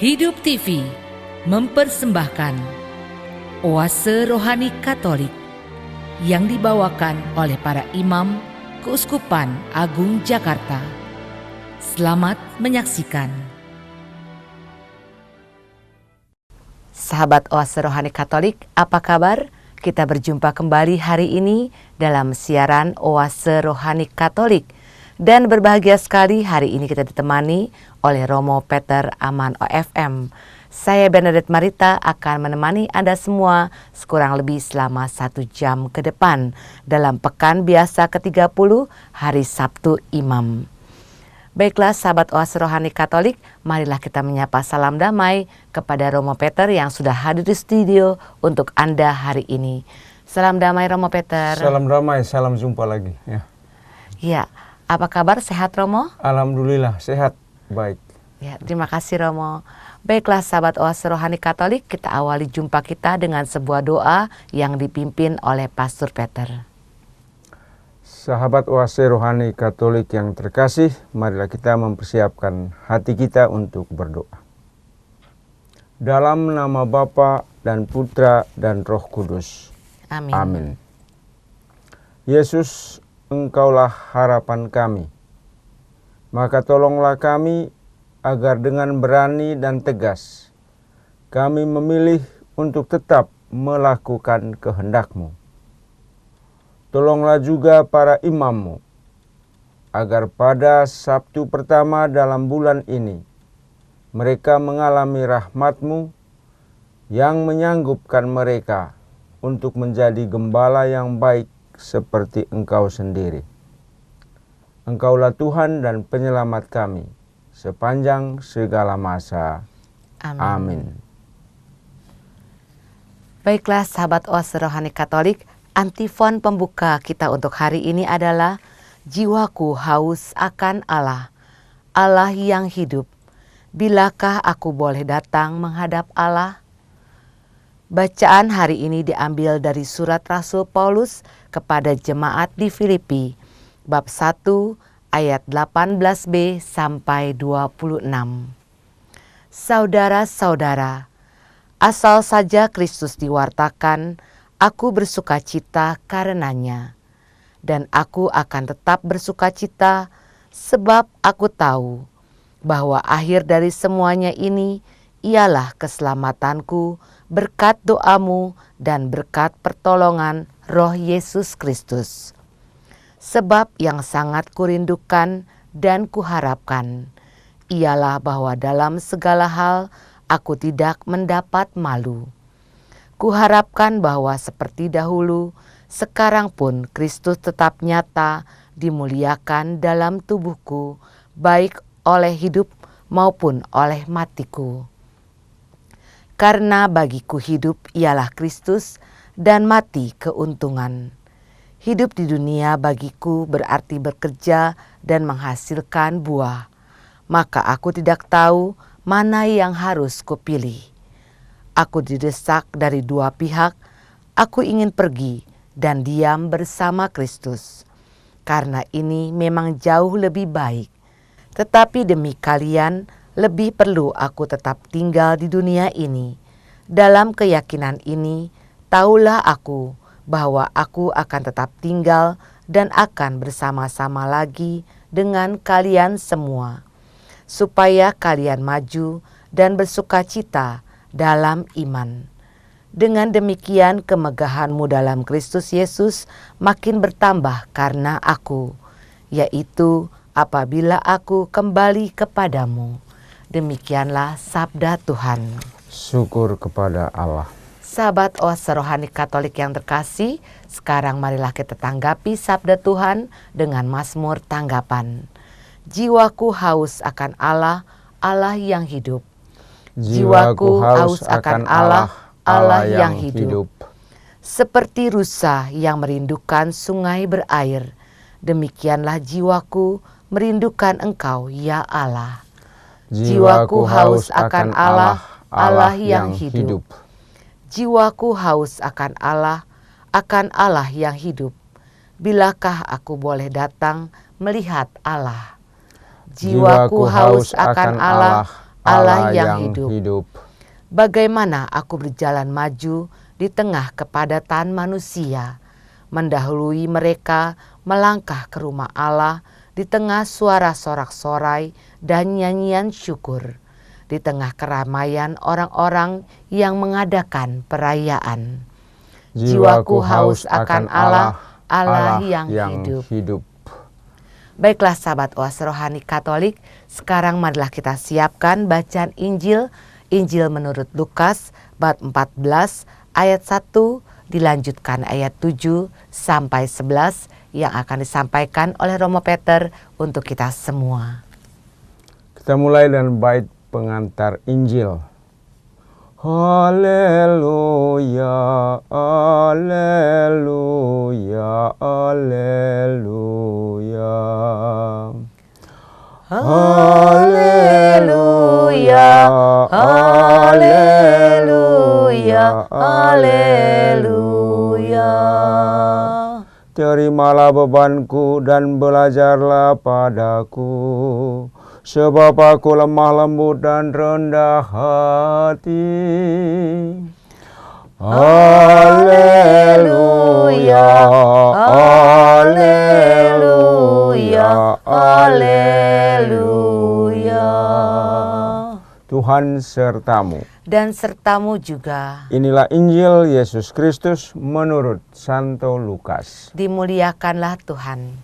Hidup TV mempersembahkan Oase Rohani Katolik yang dibawakan oleh para imam Keuskupan Agung Jakarta. Selamat menyaksikan. Sahabat Oase Rohani Katolik, apa kabar? Kita berjumpa kembali hari ini dalam siaran Oase Rohani Katolik. Dan berbahagia sekali hari ini kita ditemani oleh Romo Peter Aman OFM. Saya Bernadette Marita akan menemani Anda semua sekurang lebih selama 1 jam ke depan dalam Pekan Biasa ke-30 hari Sabtu Imam. Baiklah sahabat Oase Rohani Katolik, marilah kita menyapa salam damai kepada Romo Peter yang sudah hadir di studio untuk Anda hari ini. Salam damai Romo Peter. Salam damai, salam jumpa lagi. Ya, apa kabar, sehat Romo? Alhamdulillah, sehat, baik. Ya, terima kasih Romo. Baiklah sahabat Oase Rohani Katolik, kita awali jumpa kita dengan sebuah doa yang dipimpin oleh Pastor Peter. Sahabat Oase Rohani Katolik yang terkasih, marilah kita mempersiapkan hati kita untuk berdoa. Dalam nama Bapa dan Putra dan Roh Kudus. Amin. Amin. Yesus, Engkaulah harapan kami. Maka tolonglah kami agar dengan berani dan tegas kami memilih untuk tetap melakukan kehendak-Mu. Tolonglah juga para imam-Mu agar pada Sabtu pertama dalam bulan ini mereka mengalami rahmat-Mu yang menyanggupkan mereka untuk menjadi gembala yang baik seperti Engkau sendiri. Engkaulah Tuhan dan penyelamat kami sepanjang segala masa. Amin. Amin. Baiklah sahabat Oase Rohani Katolik, antifon pembuka kita untuk hari ini adalah jiwaku haus akan Allah, Allah yang hidup. Bilakah aku boleh datang menghadap Allah? Bacaan hari ini diambil dari surat Rasul Paulus kepada jemaat di Filipi, bab 1 ayat 18b sampai 26. Saudara-saudara, asal saja Kristus diwartakan, aku bersukacita karenanya. Dan aku akan tetap bersukacita sebab aku tahu bahwa akhir dari semuanya ini ialah keselamatanku berkat doamu dan berkat pertolongan Roh Yesus Kristus. Sebab yang sangat kurindukan dan kuharapkan ialah bahwa dalam segala hal aku tidak mendapat malu. Kuharapkan bahwa seperti dahulu, sekarang pun Kristus tetap nyata dimuliakan dalam tubuhku, baik oleh hidup maupun oleh matiku. Karena bagiku hidup ialah Kristus dan mati keuntungan. Hidup di dunia bagiku berarti bekerja dan menghasilkan buah. Maka aku tidak tahu mana yang harus kupilih. Aku didesak dari dua pihak. Aku ingin pergi dan diam bersama Kristus. Karena ini memang jauh lebih baik. Tetapi demi kalian, lebih perlu aku tetap tinggal di dunia ini. Dalam keyakinan ini, taulah aku bahwa aku akan tetap tinggal dan akan bersama-sama lagi dengan kalian semua, supaya kalian maju dan bersukacita dalam iman. Dengan demikian kemegahanmu dalam Kristus Yesus makin bertambah karena aku, yaitu apabila aku kembali kepadamu. Demikianlah sabda Tuhan. Syukur kepada Allah. Sahabat Oase Rohani Katolik yang terkasih, sekarang marilah kita tanggapi sabda Tuhan dengan Mazmur tanggapan. Jiwaku haus akan Allah, Allah yang hidup. Jiwaku haus akan Allah, Allah yang hidup. Seperti rusa yang merindukan sungai berair, demikianlah jiwaku merindukan Engkau, ya Allah. Jiwaku haus akan Allah, Allah yang hidup. Jiwaku haus akan Allah yang hidup. Bilakah aku boleh datang melihat Allah? Jiwaku haus akan Allah, Allah yang hidup. Bagaimana aku berjalan maju di tengah kepadatan manusia, mendahului mereka melangkah ke rumah Allah di tengah suara sorak-sorai dan nyanyian syukur, di tengah keramaian orang-orang yang mengadakan perayaan. Jiwaku haus akan Allah, Allah yang hidup. Baiklah sahabat Oase Rohani Katolik, sekarang marilah kita siapkan bacaan Injil menurut Lukas bab 14 ayat 1 dilanjutkan ayat 7 sampai 11 yang akan disampaikan oleh Romo Peter untuk kita semua. Kita mulai dengan bait pengantar Injil. Haleluya, haleluya, haleluya. Haleluya, haleluya, haleluya. Terimalah bebanku dan belajarlah padaku, sebab aku lemah lembut dan rendah hati. Haleluya, haleluya, haleluya. Tuhan sertamu. Dan sertamu juga. Inilah Injil Yesus Kristus menurut Santo Lukas. Dimuliakanlah Tuhan.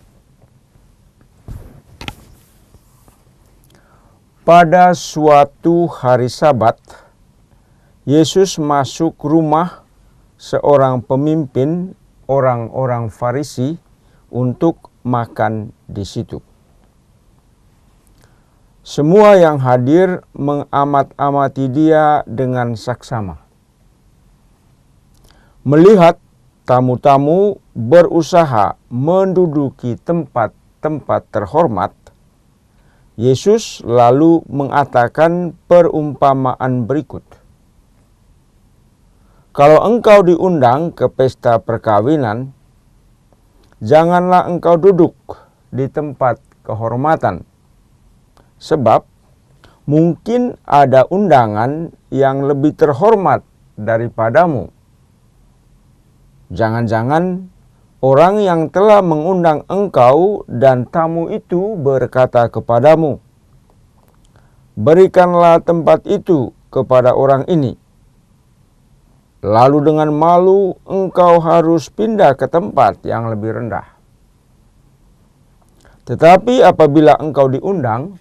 Pada suatu hari Sabat, Yesus masuk rumah seorang pemimpin orang-orang Farisi untuk makan di situ. Semua yang hadir mengamat-amati dia dengan saksama. Melihat tamu-tamu berusaha menduduki tempat-tempat terhormat, Yesus lalu mengatakan perumpamaan berikut. Kalau engkau diundang ke pesta perkawinan, janganlah engkau duduk di tempat kehormatan, sebab mungkin ada undangan yang lebih terhormat daripadamu. Jangan-jangan orang yang telah mengundang engkau dan tamu itu berkata kepadamu, berikanlah tempat itu kepada orang ini. Lalu dengan malu engkau harus pindah ke tempat yang lebih rendah. Tetapi apabila engkau diundang,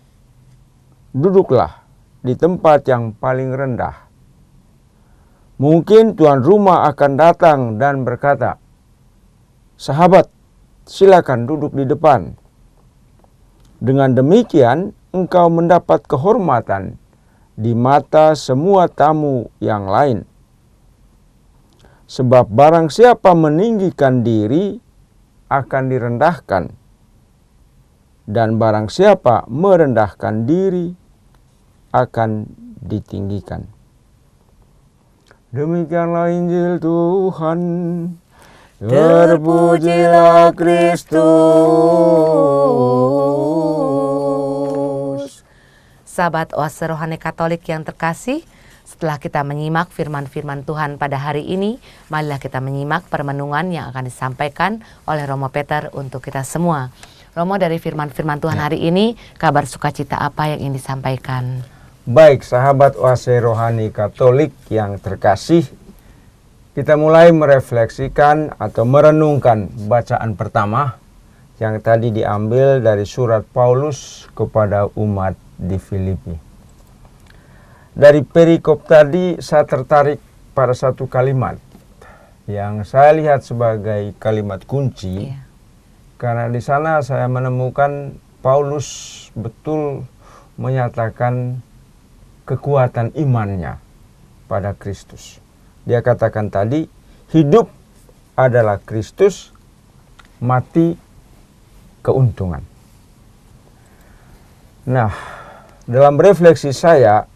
duduklah di tempat yang paling rendah. Mungkin tuan rumah akan datang dan berkata, sahabat, silakan duduk di depan. Dengan demikian, engkau mendapat kehormatan di mata semua tamu yang lain. Sebab barang siapa meninggikan diri akan direndahkan, dan barang siapa merendahkan diri akan ditinggikan. Demikianlah Injil Tuhan. Terpujilah Kristus. Sahabat Oase Rohani Katolik yang terkasih, setelah kita menyimak firman-firman Tuhan pada hari ini, marilah kita menyimak permenungan yang akan disampaikan oleh Romo Peter untuk kita semua. Romo, dari firman-firman Tuhan hari ini, kabar sukacita apa yang ingin disampaikan? Baik, sahabat Oase Rohani Katolik yang terkasih, kita mulai merefleksikan atau merenungkan bacaan pertama yang tadi diambil dari surat Paulus kepada umat di Filipi. Dari perikop tadi saya tertarik pada satu kalimat yang saya lihat sebagai kalimat kunci, karena di sana saya menemukan Paulus betul menyatakan kekuatan imannya pada Kristus. Dia katakan tadi, hidup adalah Kristus, mati keuntungan. Nah, dalam refleksi saya,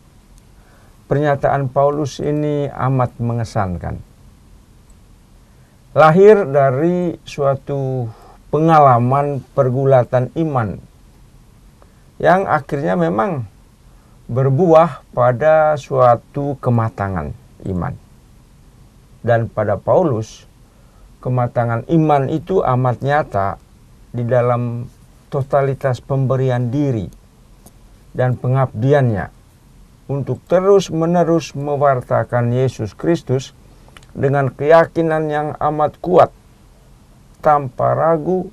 pernyataan Paulus ini amat mengesankan. Lahir dari suatu pengalaman pergulatan iman yang akhirnya memang berbuah pada suatu kematangan iman. Dan pada Paulus, kematangan iman itu amat nyata di dalam totalitas pemberian diri dan pengabdiannya untuk terus-menerus mewartakan Yesus Kristus dengan keyakinan yang amat kuat, tanpa ragu,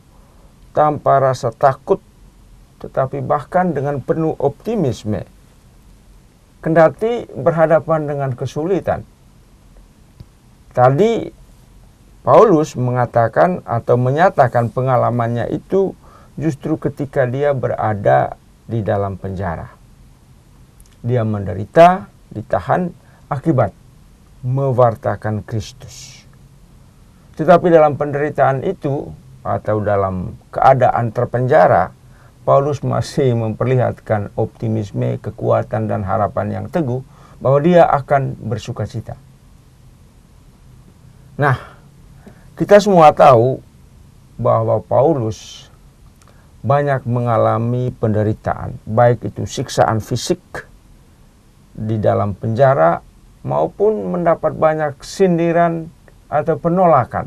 tanpa rasa takut, tetapi bahkan dengan penuh optimisme. Kendati berhadapan dengan kesulitan. Tadi Paulus mengatakan atau menyatakan pengalamannya itu justru ketika dia berada di dalam penjara. Dia menderita, ditahan akibat mewartakan Kristus. Tetapi dalam penderitaan itu atau dalam keadaan terpenjara, Paulus masih memperlihatkan optimisme, kekuatan dan harapan yang teguh bahwa dia akan bersukacita. Nah, kita semua tahu bahwa Paulus banyak mengalami penderitaan, baik itu siksaan fisik di dalam penjara maupun mendapat banyak sindiran atau penolakan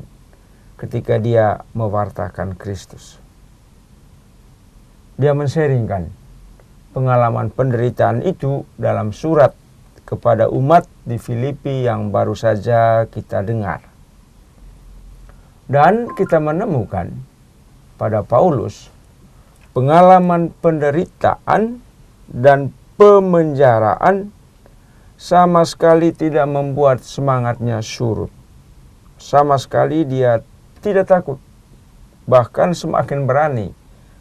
ketika dia mewartakan Kristus. Dia menseringkan pengalaman penderitaan itu dalam surat kepada umat di Filipi yang baru saja kita dengar. Dan kita menemukan pada Paulus pengalaman penderitaan dan pemenjaraan sama sekali tidak membuat semangatnya surut. Sama sekali dia tidak takut, bahkan semakin berani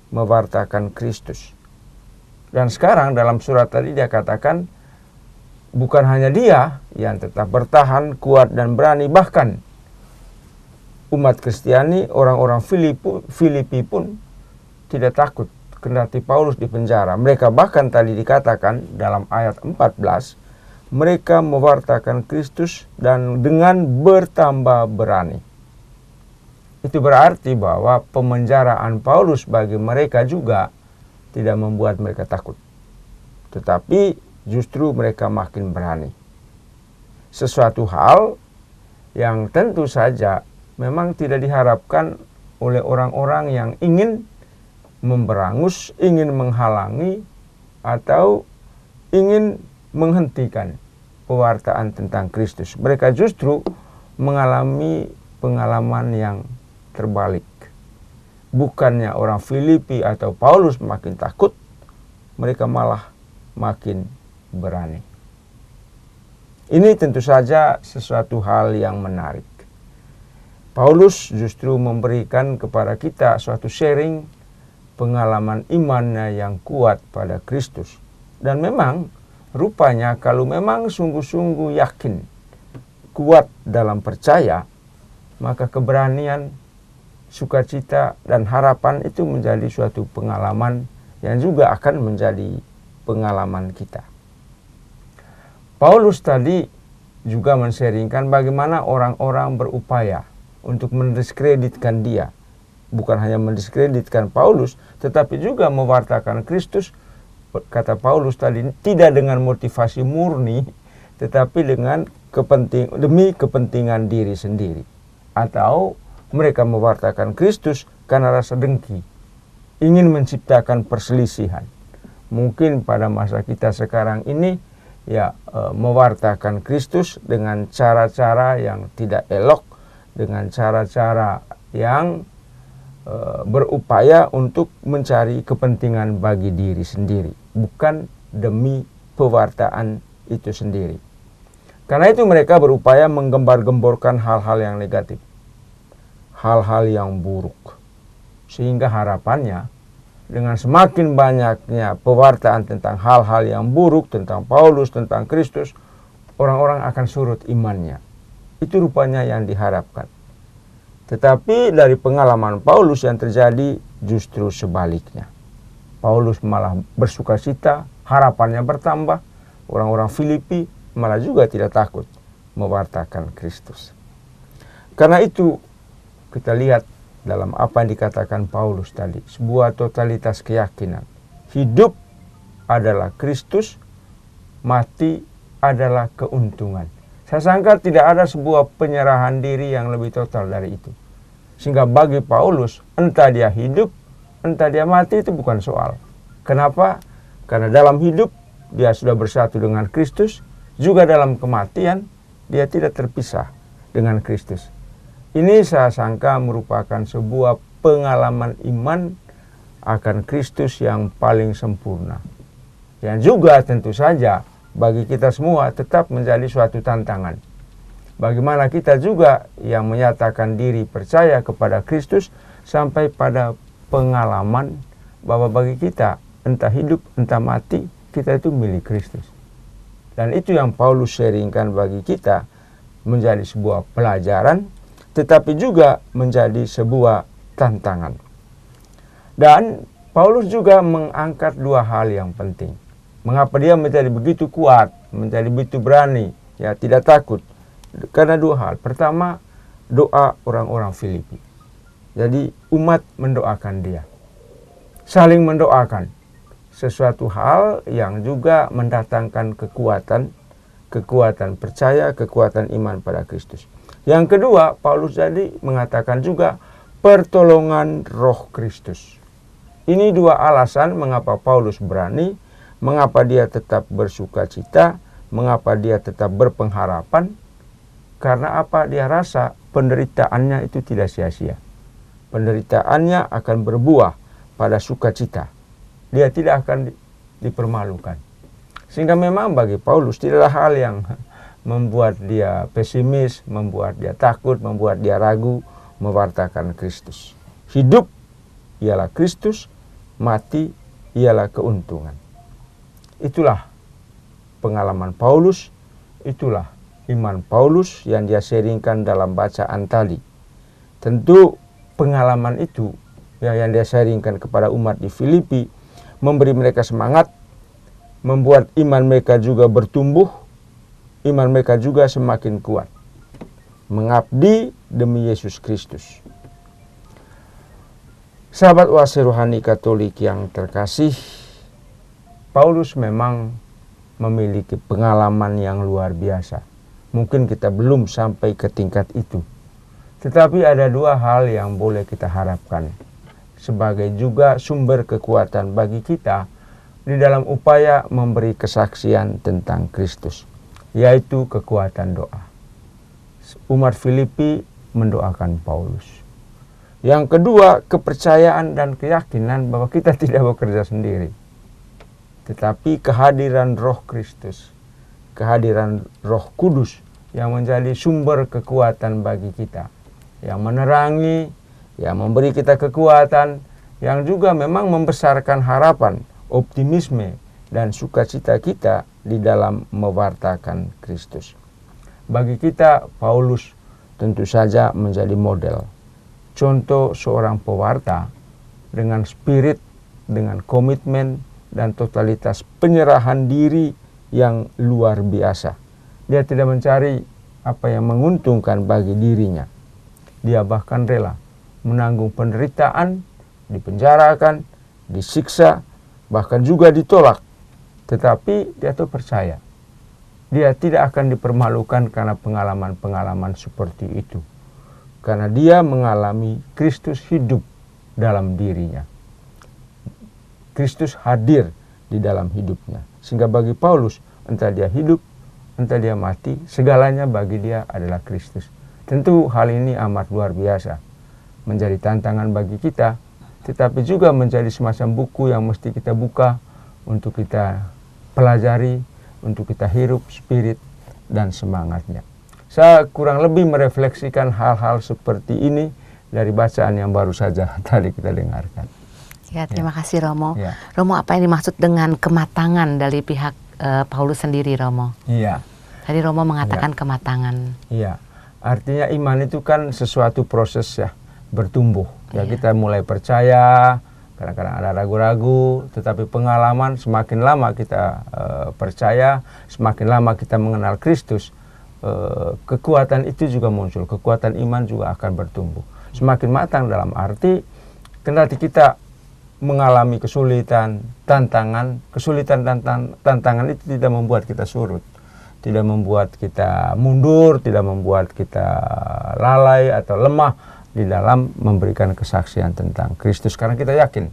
mewartakan Kristus. Dan sekarang dalam surat tadi dia katakan bukan hanya dia yang tetap bertahan, kuat dan berani, bahkan umat Kristiani, orang-orang Filipi pun tidak takut kendati Paulus di penjara. Mereka bahkan tadi dikatakan dalam ayat 14, mereka mewartakan Kristus dan dengan bertambah berani. Itu berarti bahwa pemenjaraan Paulus bagi mereka juga tidak membuat mereka takut. Tetapi justru mereka makin berani. Sesuatu hal yang tentu saja memang tidak diharapkan oleh orang-orang yang ingin memberangus, ingin menghalangi, atau ingin menghentikan pewartaan tentang Kristus. Mereka justru mengalami pengalaman yang terbalik. Bukannya orang Filipi atau Paulus makin takut, mereka malah makin berani. Ini tentu saja sesuatu hal yang menarik. Paulus justru memberikan kepada kita suatu sharing pengalaman imannya yang kuat pada Kristus. Dan memang rupanya kalau memang sungguh-sungguh yakin, kuat dalam percaya, maka keberanian, sukacita dan harapan itu menjadi suatu pengalaman yang juga akan menjadi pengalaman kita. Paulus tadi juga menseringkan bagaimana orang-orang berupaya untuk mendiskreditkan dia. Bukan hanya mendiskreditkan Paulus, tetapi juga mewartakan Kristus. Kata Paulus tadi, tidak dengan motivasi murni, tetapi dengan demi kepentingan diri sendiri. Atau mereka mewartakan Kristus karena rasa dengki, ingin menciptakan perselisihan. Mungkin pada masa kita sekarang ini, mewartakan Kristus dengan cara-cara yang tidak elok, dengan cara-cara yang berupaya untuk mencari kepentingan bagi diri sendiri, bukan demi pewartaan itu sendiri. Karena itu mereka berupaya menggembar-gemborkan hal-hal yang negatif, hal-hal yang buruk. Sehingga harapannya dengan semakin banyaknya pewartaan tentang hal-hal yang buruk, tentang Paulus, tentang Kristus, orang-orang akan surut imannya. Itu rupanya yang diharapkan. Tetapi dari pengalaman Paulus yang terjadi justru sebaliknya. Paulus malah bersukacita, harapannya bertambah. Orang-orang Filipi malah juga tidak takut mewartakan Kristus. Karena itu kita lihat dalam apa yang dikatakan Paulus tadi, sebuah totalitas keyakinan. Hidup adalah Kristus, mati adalah keuntungan. Saya sangka tidak ada sebuah penyerahan diri yang lebih total dari itu. Sehingga bagi Paulus, entah dia hidup, entah dia mati, itu bukan soal. Kenapa? Karena dalam hidup dia sudah bersatu dengan Kristus, juga dalam kematian dia tidak terpisah dengan Kristus. Ini saya sangka merupakan sebuah pengalaman iman akan Kristus yang paling sempurna. Yang juga tentu saja bagi kita semua tetap menjadi suatu tantangan. Bagaimana kita juga yang menyatakan diri percaya kepada Kristus sampai pada pengalaman bahwa bagi kita entah hidup entah mati kita itu milik Kristus. Dan itu yang Paulus sharingkan bagi kita menjadi sebuah pelajaran tetapi juga menjadi sebuah tantangan. Dan Paulus juga mengangkat dua hal yang penting. Mengapa dia menjadi begitu kuat, menjadi begitu berani, ya tidak takut. Karena dua hal. Pertama, doa orang-orang Filipi. Jadi umat mendoakan dia. Saling mendoakan. Sesuatu hal yang juga mendatangkan kekuatan percaya, kekuatan iman pada Kristus. Yang kedua, Paulus jadi mengatakan juga pertolongan Roh Kristus. Ini dua alasan mengapa Paulus berani, mengapa dia tetap bersuka cita, mengapa dia tetap berpengharapan. Karena apa? Dia rasa penderitaannya itu tidak sia-sia. Penderitaannya akan berbuah pada sukacita. Dia tidak akan dipermalukan. Sehingga memang bagi Paulus tidaklah hal yang membuat dia pesimis, membuat dia takut, membuat dia ragu mewartakan Kristus. Hidup ialah Kristus, mati ialah keuntungan. Itulah pengalaman Paulus, itulah iman Paulus yang dia sharingkan dalam bacaan tadi. Tentu pengalaman itu yang dia sharingkan kepada umat di Filipi memberi mereka semangat, membuat iman mereka juga bertumbuh, iman mereka juga semakin kuat. Mengabdi demi Yesus Kristus. Sahabat oase rohani Katolik yang terkasih, Paulus memang memiliki pengalaman yang luar biasa. Mungkin kita belum sampai ke tingkat itu. Tetapi ada dua hal yang boleh kita harapkan sebagai juga sumber kekuatan bagi kita di dalam upaya memberi kesaksian tentang Kristus, yaitu kekuatan doa. Umat Filipi mendoakan Paulus. Yang kedua, kepercayaan dan keyakinan bahwa kita tidak bekerja sendiri. Tetapi kehadiran Roh Kristus, kehadiran Roh Kudus yang menjadi sumber kekuatan bagi kita. Yang menerangi, yang memberi kita kekuatan, yang juga memang membesarkan harapan, optimisme, dan sukacita kita di dalam mewartakan Kristus. Bagi kita, Paulus tentu saja menjadi model. Contoh seorang pewarta dengan spirit, dengan komitmen, dan totalitas penyerahan diri yang luar biasa. Dia tidak mencari apa yang menguntungkan bagi dirinya. Dia bahkan rela menanggung penderitaan, dipenjarakan, disiksa, bahkan juga ditolak. Tetapi dia tuh percaya. Dia tidak akan dipermalukan karena pengalaman-pengalaman seperti itu. Karena dia mengalami Kristus hidup dalam dirinya. Kristus hadir di dalam hidupnya. Sehingga bagi Paulus, entah dia hidup, entah dia mati, segalanya bagi dia adalah Kristus. Tentu hal ini amat luar biasa. Menjadi tantangan bagi kita, tetapi juga menjadi semacam buku yang mesti kita buka untuk kita pelajari, untuk kita hirup spirit dan semangatnya. Saya kurang lebih merefleksikan hal-hal seperti ini dari bacaan yang baru saja tadi kita dengarkan. Ya, terima kasih Romo. Ya. Romo, apa yang dimaksud dengan kematangan dari pihak Paulus sendiri, Romo? Iya. Tadi Romo mengatakan kematangan. Iya. Artinya iman itu kan sesuatu proses ya, bertumbuh. Ya, kita mulai percaya, kadang-kadang ada ragu-ragu, tetapi pengalaman semakin lama kita percaya, semakin lama kita mengenal Kristus, kekuatan itu juga muncul, kekuatan iman juga akan bertumbuh. Semakin matang dalam arti kendati kita mengalami kesulitan, tantangan, tantangan itu tidak membuat kita surut, tidak membuat kita mundur, tidak membuat kita lalai atau lemah di dalam memberikan kesaksian tentang Kristus, karena kita yakin,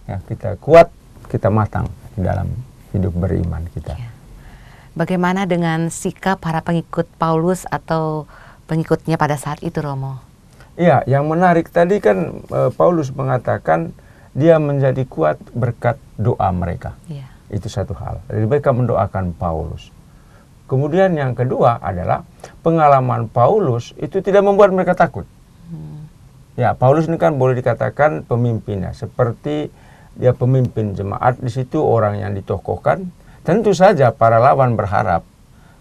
ya, kita kuat, kita matang di dalam hidup beriman kita. Ya. Bagaimana dengan sikap para pengikut Paulus atau pengikutnya pada saat itu, Romo? Iya, yang menarik tadi kan Paulus mengatakan dia menjadi kuat berkat doa mereka. Ya. Itu satu hal. Jadi mereka mendoakan Paulus. Kemudian yang kedua adalah pengalaman Paulus itu tidak membuat mereka takut. Ya, Paulus ini kan boleh dikatakan pemimpinnya. Seperti dia pemimpin jemaat di situ, orang yang ditokohkan. Tentu saja para lawan berharap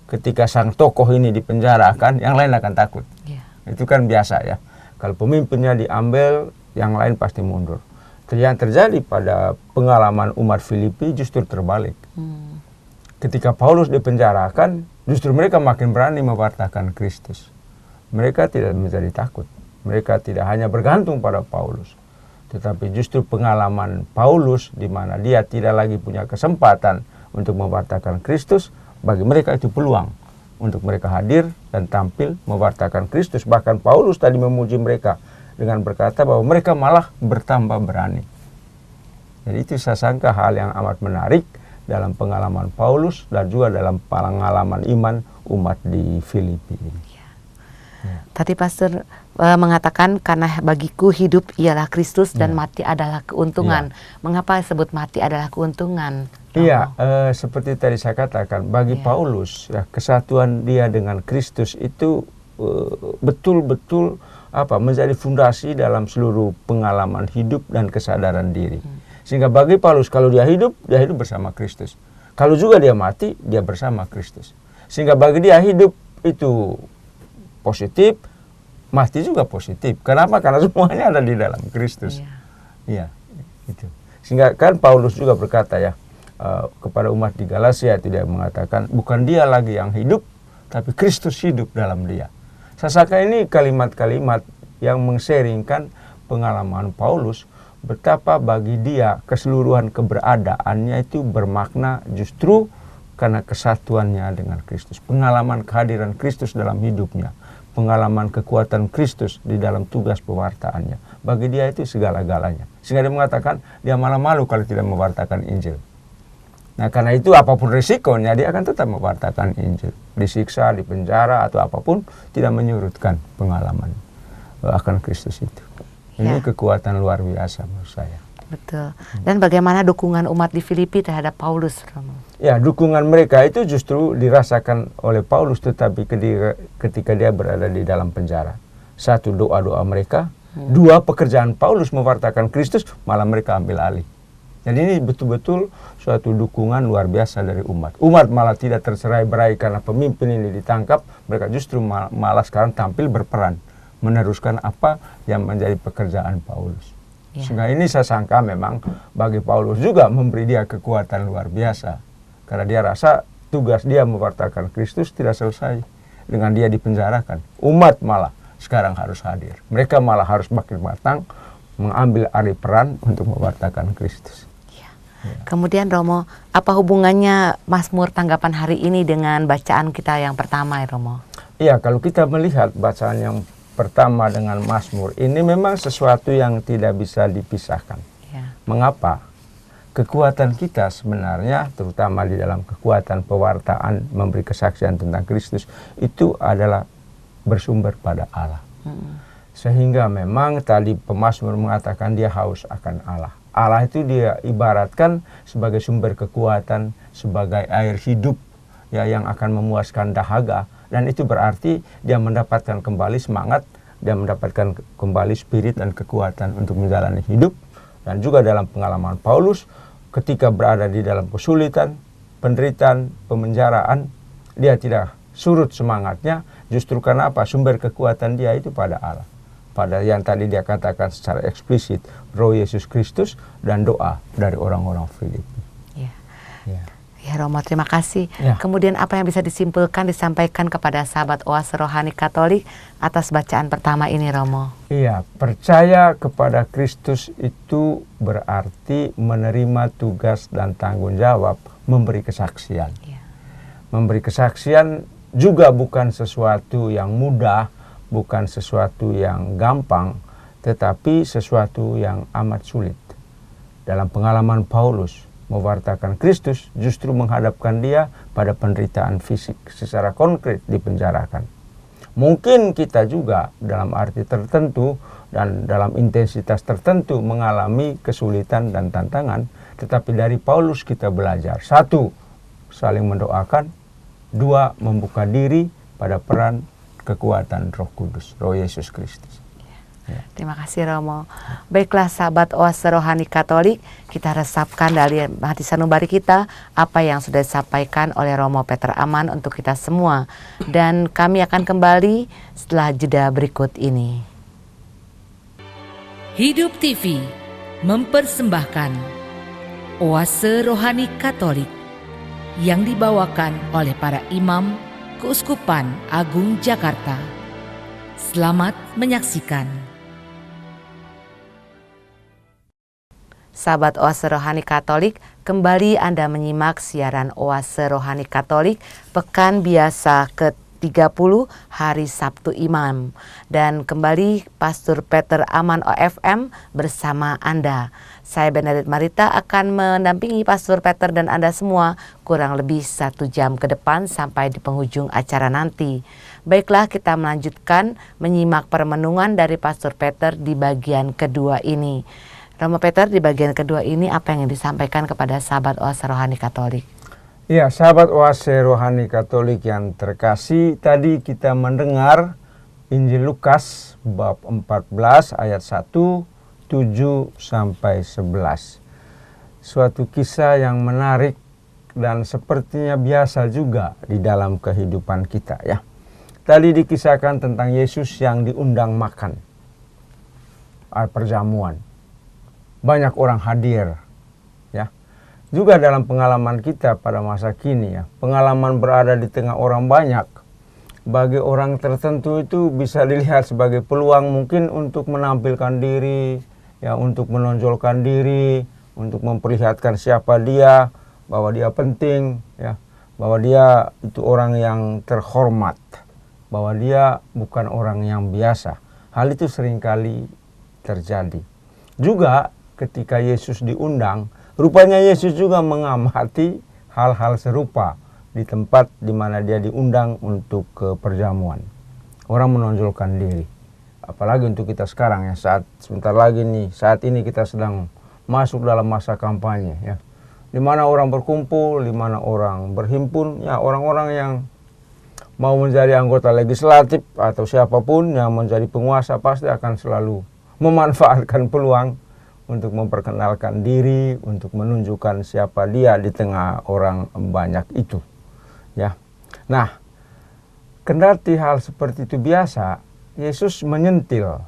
ketika sang tokoh ini dipenjarakan, yang lain akan takut. Ya. Itu kan biasa ya. Kalau pemimpinnya diambil, yang lain pasti mundur. Yang terjadi pada pengalaman umat Filipi justru terbalik. Ketika Paulus dipenjarakan, justru mereka makin berani mewartakan Kristus. Mereka tidak menjadi takut. Mereka tidak hanya bergantung pada Paulus, tetapi justru pengalaman Paulus di mana dia tidak lagi punya kesempatan untuk mewartakan Kristus, bagi mereka itu peluang untuk mereka hadir dan tampil mewartakan Kristus. Bahkan Paulus tadi memuji mereka dengan berkata bahwa mereka malah bertambah berani. Jadi itu saya sangka hal yang amat menarik dalam pengalaman Paulus dan juga dalam pengalaman iman umat di Filipi ini. Ya. Tadi Pastor mengatakan karena bagiku hidup ialah Kristus dan mati adalah keuntungan. Mengapa disebut mati adalah keuntungan? Iya, seperti tadi saya katakan, bagi Paulus ya, kesatuan dia dengan Kristus itu betul-betul menjadi fondasi dalam seluruh pengalaman hidup dan kesadaran diri. Sehingga bagi Paulus kalau dia hidup bersama Kristus. Kalau juga dia mati, dia bersama Kristus. Sehingga bagi dia hidup itu positif, mati juga positif. Kenapa? Karena semuanya ada di dalam Kristus. Iya, itu. Sehingga kan Paulus juga berkata ya kepada umat di Galatia, itu dia mengatakan bukan dia lagi yang hidup, tapi Kristus hidup dalam dia. Saya sangka ini kalimat-kalimat yang meng-sharingkan pengalaman Paulus, betapa bagi dia keseluruhan keberadaannya itu bermakna justru karena kesatuannya dengan Kristus. Pengalaman kehadiran Kristus dalam hidupnya, pengalaman kekuatan Kristus di dalam tugas pewartaannya. Bagi dia itu segala-galanya. Sehingga dia mengatakan dia malah malu kalau tidak mewartakan Injil. Nah, karena itu apapun risikonya dia akan tetap mewartakan Injil. Disiksa, dipenjara atau apapun tidak menyurutkan pengalaman akan Kristus itu. Ini kekuatan luar biasa menurut saya. Betul. Dan bagaimana dukungan umat di Filipi terhadap Paulus, Romo? Ya, dukungan mereka itu justru dirasakan oleh Paulus, tetapi ketika dia berada di dalam penjara. Satu, doa-doa mereka. Dua, pekerjaan Paulus mewartakan Kristus, malah mereka ambil alih. Jadi ini betul-betul suatu dukungan luar biasa dari umat. Umat malah tidak tercerai-berai karena pemimpin ini ditangkap. Mereka justru malah sekarang tampil berperan, meneruskan apa yang menjadi pekerjaan Paulus. Sehingga ini saya sangka memang bagi Paulus juga memberi dia kekuatan luar biasa. Karena dia rasa tugas dia mewartakan Kristus tidak selesai dengan dia dipenjarakan. Umat malah sekarang harus hadir. Mereka malah harus makin matang mengambil alih peran untuk mewartakan Kristus. Kemudian Romo, apa hubungannya Mazmur tanggapan hari ini dengan bacaan kita yang pertama ya Romo? Iya, kalau kita melihat bacaan yang pertama dengan Mazmur ini memang sesuatu yang tidak bisa dipisahkan. Mengapa? Kekuatan kita sebenarnya, terutama di dalam kekuatan pewartaan memberi kesaksian tentang Kristus, itu adalah bersumber pada Allah. Sehingga memang tadi pemazmur mengatakan dia haus akan Allah. Allah itu dia ibaratkan sebagai sumber kekuatan, sebagai air hidup ya, yang akan memuaskan dahaga. Dan itu berarti dia mendapatkan kembali semangat, dia mendapatkan kembali spirit dan kekuatan untuk menjalani hidup. Dan juga dalam pengalaman Paulus, ketika berada di dalam kesulitan, penderitaan, pemenjaraan, dia tidak surut semangatnya, justru karena apa? Sumber kekuatan dia itu pada Allah. Pada yang tadi dia katakan secara eksplisit, Roh Yesus Kristus dan doa dari orang-orang Filipi. Oke Romo, terima kasih. Ya. Kemudian apa yang bisa disampaikan kepada sahabat Oase Rohani Katolik atas bacaan pertama ini Romo? Iya, percaya kepada Kristus itu berarti menerima tugas dan tanggung jawab memberi kesaksian. Ya. Memberi kesaksian juga bukan sesuatu yang mudah, bukan sesuatu yang gampang, tetapi sesuatu yang amat sulit. Dalam pengalaman Paulus, mewartakan Kristus justru menghadapkan dia pada penderitaan fisik secara konkret dipenjarakan. Mungkin kita juga dalam arti tertentu dan dalam intensitas tertentu mengalami kesulitan dan tantangan, tetapi dari Paulus kita belajar. 1, saling mendoakan. 2, membuka diri pada peran kekuatan Roh Kudus, Roh Yesus Kristus. Ya. Terima kasih Romo. Baiklah sahabat Oase Rohani Katolik, kita resapkan dari hati sanubari kita apa yang sudah disampaikan oleh Romo Peter Aman untuk kita semua. Dan kami akan kembali setelah jeda berikut ini. Hidup TV mempersembahkan Oase Rohani Katolik yang dibawakan oleh para imam Keuskupan Agung Jakarta. Selamat menyaksikan. Sahabat Oase Rohani Katolik, kembali Anda menyimak siaran Oase Rohani Katolik Pekan Biasa ke-30 Hari Sabtu Imam. Dan kembali Pastor Peter Aman OFM bersama Anda. Saya Benedict Marita akan mendampingi Pastor Peter dan Anda semua kurang lebih 1 jam ke depan sampai di penghujung acara nanti. Baiklah, kita melanjutkan menyimak permenungan dari Pastor Peter di bagian kedua ini. Romo Peter, di bagian kedua ini apa yang disampaikan kepada sahabat Oase Rohani Katolik? Ya, sahabat Oase Rohani Katolik yang terkasih, tadi kita mendengar Injil Lukas bab 14 ayat 1, 7 sampai 11. Suatu kisah yang menarik dan sepertinya biasa juga di dalam kehidupan kita ya. Tadi dikisahkan tentang Yesus yang diundang makan, perjamuan. Banyak orang hadir ya. Juga dalam pengalaman kita pada masa kini ya, pengalaman berada di tengah orang banyak bagi orang tertentu itu bisa dilihat sebagai peluang mungkin untuk menampilkan diri ya, untuk menonjolkan diri, untuk memperlihatkan siapa dia, bahwa dia penting ya, bahwa dia itu orang yang terhormat, bahwa dia bukan orang yang biasa. Hal itu seringkali terjadi. Juga ketika Yesus diundang, rupanya Yesus juga mengamati hal-hal serupa di tempat di mana dia diundang untuk ke perjamuan. Orang menonjolkan diri. Apalagi untuk kita sekarang ya, sebentar lagi nih, saat ini kita sedang masuk dalam masa kampanye ya. Di mana orang berkumpul, di mana orang berhimpun, ya orang-orang yang mau menjadi anggota legislatif atau siapapun yang menjadi penguasa pasti akan selalu memanfaatkan peluang untuk memperkenalkan diri, untuk menunjukkan siapa dia di tengah orang banyak itu. Ya. Nah, kendati hal seperti itu biasa, Yesus menyentil.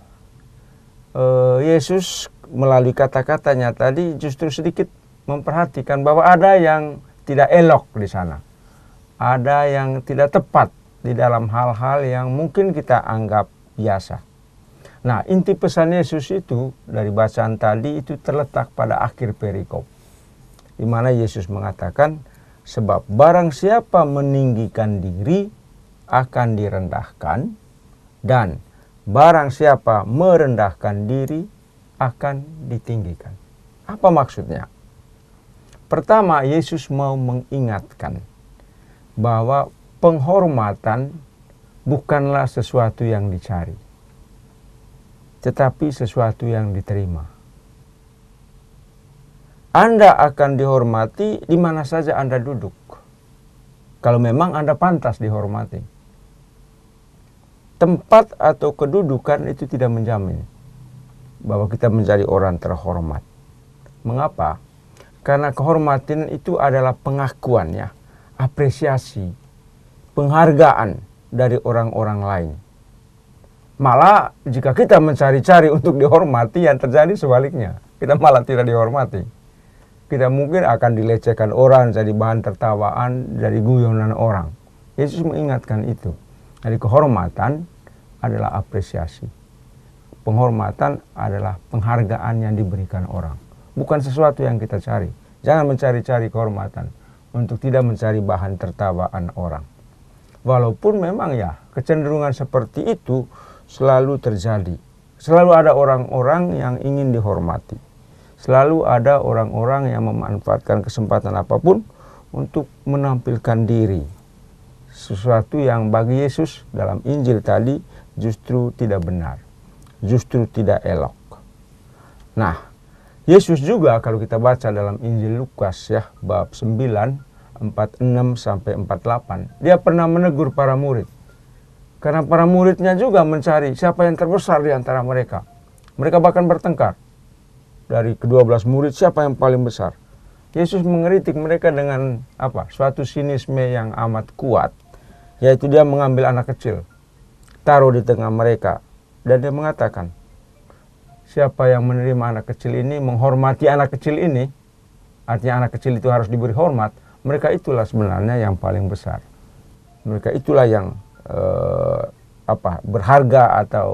Yesus melalui kata-katanya tadi justru sedikit memperhatikan bahwa ada yang tidak elok di sana. Ada yang tidak tepat di dalam hal-hal yang mungkin kita anggap biasa. Nah, inti pesan Yesus itu dari bacaan tadi itu terletak pada akhir perikop, di mana Yesus mengatakan, sebab barang siapa meninggikan diri akan direndahkan, dan barang siapa merendahkan diri akan ditinggikan. Apa maksudnya? Pertama, Yesus mau mengingatkan bahwa penghormatan bukanlah sesuatu yang dicari, tetapi sesuatu yang diterima. Anda akan dihormati di mana saja Anda duduk, kalau memang Anda pantas dihormati. Tempat atau kedudukan itu tidak menjamin bahwa kita menjadi orang terhormat. Mengapa? Karena kehormatan itu adalah pengakuan ya, apresiasi, penghargaan dari orang-orang lain. Malah jika kita mencari-cari untuk dihormati, yang terjadi sebaliknya. Kita malah tidak dihormati. Kita mungkin akan dilecehkan orang, jadi bahan tertawaan, jadi guyonan orang. Yesus mengingatkan itu. Jadi kehormatan adalah apresiasi. Penghormatan adalah penghargaan yang diberikan orang. Bukan sesuatu yang kita cari. Jangan mencari-cari kehormatan untuk tidak mencari bahan tertawaan orang. Walaupun memang ya kecenderungan seperti itu selalu terjadi. Selalu ada orang-orang yang ingin dihormati. Selalu ada orang-orang yang memanfaatkan kesempatan apapun untuk menampilkan diri. Sesuatu yang bagi Yesus dalam Injil tadi justru tidak benar. Justru tidak elok. Nah, Yesus juga kalau kita baca dalam Injil Lukas ya, bab 9, 46 sampai 48, dia pernah menegur para murid. Karena para muridnya juga mencari siapa yang terbesar di antara mereka. Mereka bahkan bertengkar. Dari ke-12 murid siapa yang paling besar. Yesus mengeritik mereka dengan suatu sinisme yang amat kuat. Yaitu dia mengambil anak kecil, taruh di tengah mereka. Dan dia mengatakan, siapa yang menerima anak kecil ini, menghormati anak kecil ini, artinya anak kecil itu harus diberi hormat, mereka itulah sebenarnya yang paling besar. Mereka itulah yang berharga atau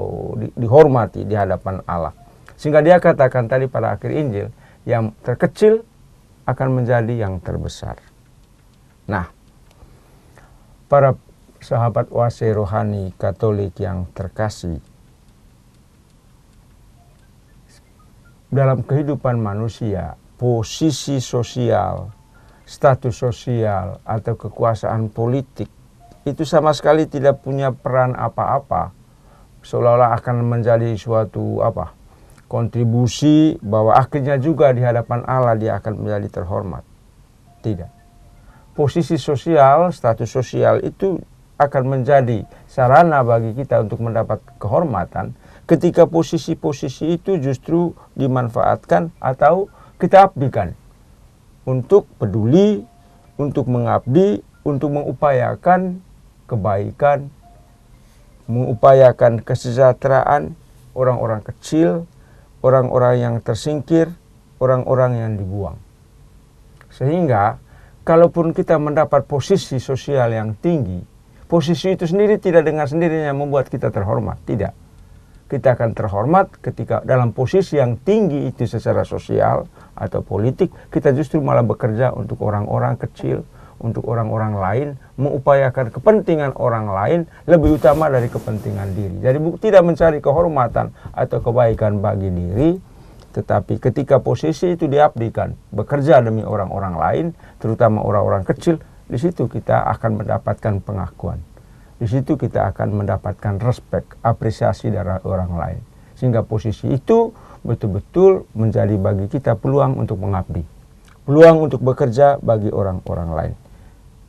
dihormati di hadapan Allah. Sehingga dia katakan tadi pada akhir Injil, yang terkecil akan menjadi yang terbesar. Nah, para sahabat oase rohani Katolik yang terkasih, dalam kehidupan manusia, posisi sosial, status sosial, atau kekuasaan politik itu sama sekali tidak punya peran apa-apa. Seolah-olah akan menjadi suatu kontribusi bahwa akhirnya juga di hadapan Allah dia akan menjadi terhormat. Tidak. Posisi sosial, status sosial itu akan menjadi sarana bagi kita untuk mendapat kehormatan ketika posisi-posisi itu justru dimanfaatkan atau kita abdikan untuk peduli, untuk mengabdi, untuk mengupayakan kebaikan, mengupayakan kesejahteraan orang-orang kecil, orang-orang yang tersingkir, orang-orang yang dibuang. Sehingga kalaupun kita mendapat posisi sosial yang tinggi, posisi itu sendiri tidak dengan sendirinya membuat kita terhormat, tidak. Kita akan terhormat ketika dalam posisi yang tinggi itu secara sosial atau politik, kita justru malah bekerja untuk orang-orang kecil, untuk orang-orang lain, mengupayakan kepentingan orang lain lebih utama dari kepentingan diri. Jadi tidak mencari kehormatan atau kebaikan bagi diri, tetapi ketika posisi itu diabdikan, bekerja demi orang-orang lain, terutama orang-orang kecil, di situ kita akan mendapatkan pengakuan. Di situ kita akan mendapatkan respek, apresiasi dari orang lain. Sehingga posisi itu betul-betul menjadi bagi kita peluang untuk mengabdi. Peluang untuk bekerja bagi orang-orang lain.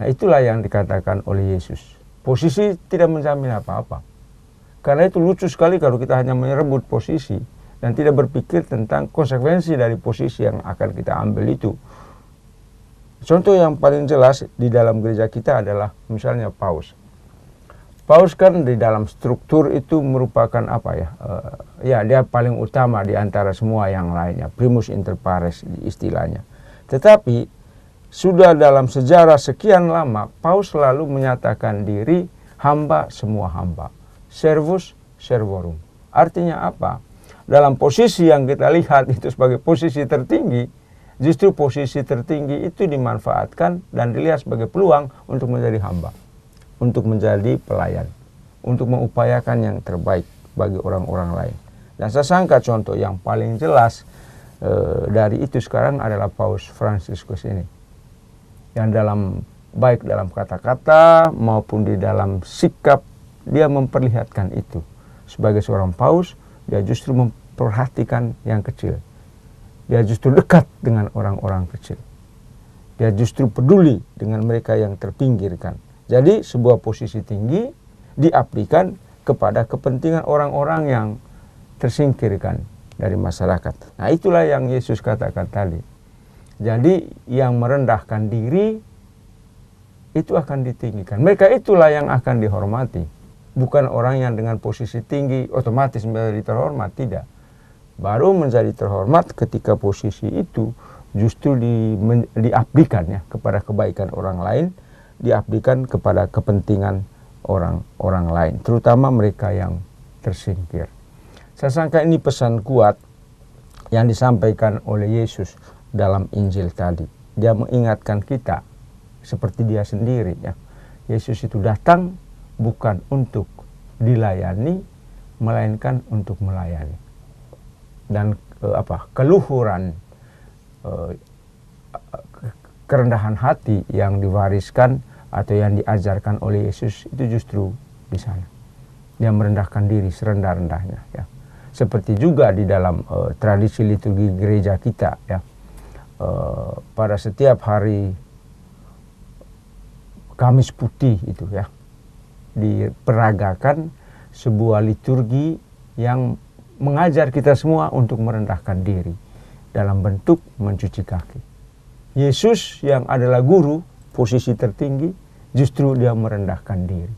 Nah, itulah yang dikatakan oleh Yesus. Posisi tidak menjamin apa-apa. Karena itu lucu sekali kalau kita hanya merebut posisi dan tidak berpikir tentang konsekuensi dari posisi yang akan kita ambil itu. Contoh yang paling jelas di dalam gereja kita adalah misalnya paus. Paus kan di dalam struktur itu merupakan dia paling utama di antara semua yang lainnya, primus inter pares istilahnya. Tetapi sudah dalam sejarah sekian lama, paus selalu menyatakan diri hamba semua hamba, servus servorum. Artinya apa? Dalam posisi yang kita lihat itu sebagai posisi tertinggi, justru posisi tertinggi itu dimanfaatkan dan dilihat sebagai peluang untuk menjadi hamba, untuk menjadi pelayan, untuk mengupayakan yang terbaik bagi orang-orang lain. Dan saya sangka contoh yang paling jelas dari itu sekarang adalah Paus Fransiskus ini, yang baik dalam kata-kata maupun di dalam sikap dia memperlihatkan itu. Sebagai seorang paus, dia justru memperhatikan yang kecil. Dia justru dekat dengan orang-orang kecil. Dia justru peduli dengan mereka yang terpinggirkan. Jadi sebuah posisi tinggi diabdikan kepada kepentingan orang-orang yang tersingkirkan dari masyarakat. Nah, itulah yang Yesus katakan tadi. Jadi yang merendahkan diri itu akan ditinggikan. Mereka itulah yang akan dihormati. Bukan orang yang dengan posisi tinggi otomatis menjadi terhormat, tidak. Baru menjadi terhormat ketika posisi itu justru diabdikan ya kepada kebaikan orang lain, diabdikan kepada kepentingan orang lain, terutama mereka yang tersingkir. Saya sangka ini pesan kuat yang disampaikan oleh Yesus dalam Injil tadi. Dia mengingatkan kita seperti dia sendiri ya. Yesus itu datang bukan untuk dilayani, melainkan untuk melayani. Dan keluhuran, kerendahan hati yang diwariskan atau yang diajarkan oleh Yesus itu justru di sana. Dia merendahkan diri serendah-rendahnya ya. Seperti juga di dalam tradisi liturgi gereja kita ya. Pada setiap hari Kamis Putih itu ya, diperagakan sebuah liturgi yang mengajar kita semua untuk merendahkan diri dalam bentuk mencuci kaki. Yesus yang adalah guru, posisi tertinggi, justru dia merendahkan diri.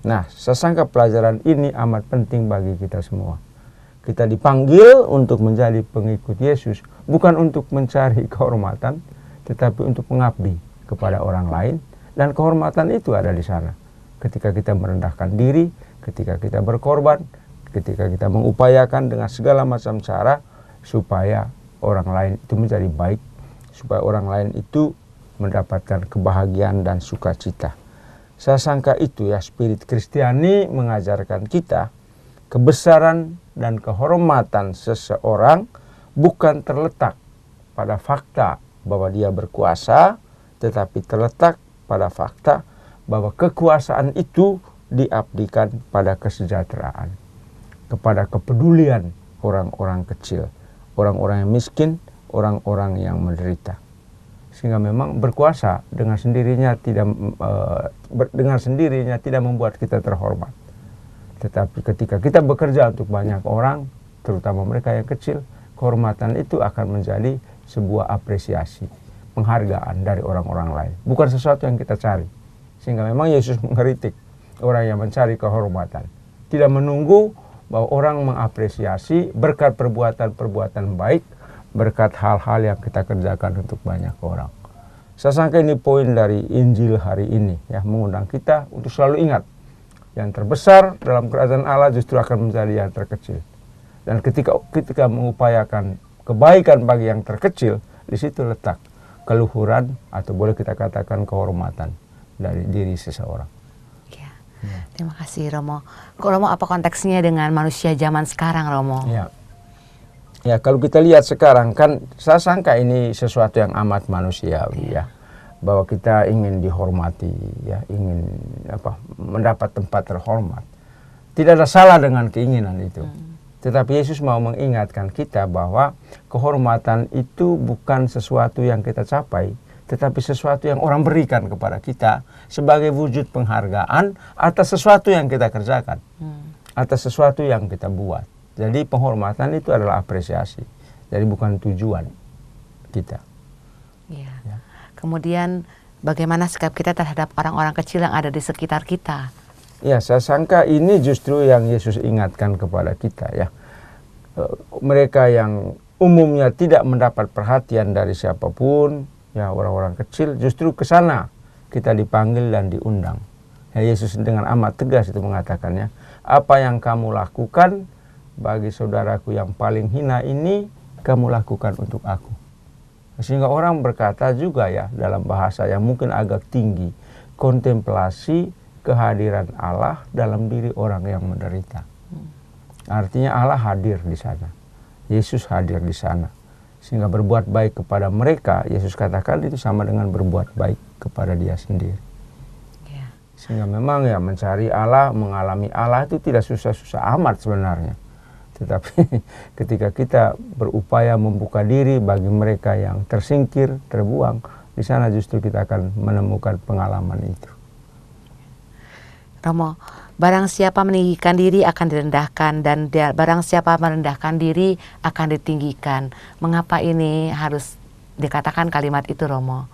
Nah, saya sangka pelajaran ini amat penting bagi kita semua. Kita dipanggil untuk menjadi pengikut Yesus, bukan untuk mencari kehormatan, tetapi untuk mengabdi kepada orang lain. Dan kehormatan itu ada di sana. Ketika kita merendahkan diri, ketika kita berkorban, ketika kita mengupayakan dengan segala macam cara, supaya orang lain itu menjadi baik, supaya orang lain itu mendapatkan kebahagiaan dan sukacita. Saya sangka itu ya, spirit Kristiani mengajarkan kita kebesaran dan kehormatan seseorang bukan terletak pada fakta bahwa dia berkuasa, tetapi terletak pada fakta bahwa kekuasaan itu diabdikan pada kesejahteraan, kepada kepedulian orang-orang kecil, orang-orang yang miskin, orang-orang yang menderita. Sehingga memang berkuasa dengan sendirinya tidak membuat kita terhormat. Tetapi ketika kita bekerja untuk banyak orang, terutama mereka yang kecil, kehormatan itu akan menjadi sebuah apresiasi, penghargaan dari orang-orang lain. Bukan sesuatu yang kita cari. Sehingga memang Yesus mengkritik orang yang mencari kehormatan. Tidak menunggu bahwa orang mengapresiasi berkat perbuatan-perbuatan baik, berkat hal-hal yang kita kerjakan untuk banyak orang. Saya sangka ini poin dari Injil hari ini ya, mengundang kita untuk selalu ingat yang terbesar dalam kerajaan Allah justru akan menjadi yang terkecil. Dan ketika mengupayakan kebaikan bagi yang terkecil, di situ letak keluhuran atau boleh kita katakan kehormatan dari diri seseorang. Ya. Terima kasih Romo. Romo, apa konteksnya dengan manusia zaman sekarang, Romo? Ya, kalau kita lihat sekarang kan saya sangka ini sesuatu yang amat manusiawi ya. Bahwa kita ingin dihormati ya, ingin mendapat tempat terhormat. Tidak ada salah dengan keinginan itu. Tetapi Yesus mau mengingatkan kita bahwa kehormatan itu bukan sesuatu yang kita capai, tetapi sesuatu yang orang berikan kepada kita sebagai wujud penghargaan atas sesuatu yang kita kerjakan, atas sesuatu yang kita buat. Jadi penghormatan itu adalah apresiasi, jadi bukan tujuan kita. Ya. Kemudian bagaimana sikap kita terhadap orang-orang kecil yang ada di sekitar kita? Ya, saya sangka ini justru yang Yesus ingatkan kepada kita ya. Mereka yang umumnya tidak mendapat perhatian dari siapapun, ya orang-orang kecil, justru ke sana kita dipanggil dan diundang. Ya, Yesus dengan amat tegas itu mengatakannya, apa yang kamu lakukan bagi saudaraku yang paling hina ini, kamu lakukan untuk aku. Sehingga orang berkata juga ya dalam bahasa yang mungkin agak tinggi, kontemplasi kehadiran Allah dalam diri orang yang menderita. Artinya Allah hadir di sana. Yesus hadir di sana. Sehingga berbuat baik kepada mereka, Yesus katakan itu sama dengan berbuat baik kepada dia sendiri. Sehingga memang ya mencari Allah, mengalami Allah itu tidak susah-susah amat sebenarnya. Tetapi ketika kita berupaya membuka diri bagi mereka yang tersingkir, terbuang, di sana justru kita akan menemukan pengalaman itu. Romo, barang siapa meninggikan diri akan direndahkan, dan barang siapa merendahkan diri akan ditinggikan. Mengapa ini harus dikatakan kalimat itu, Romo?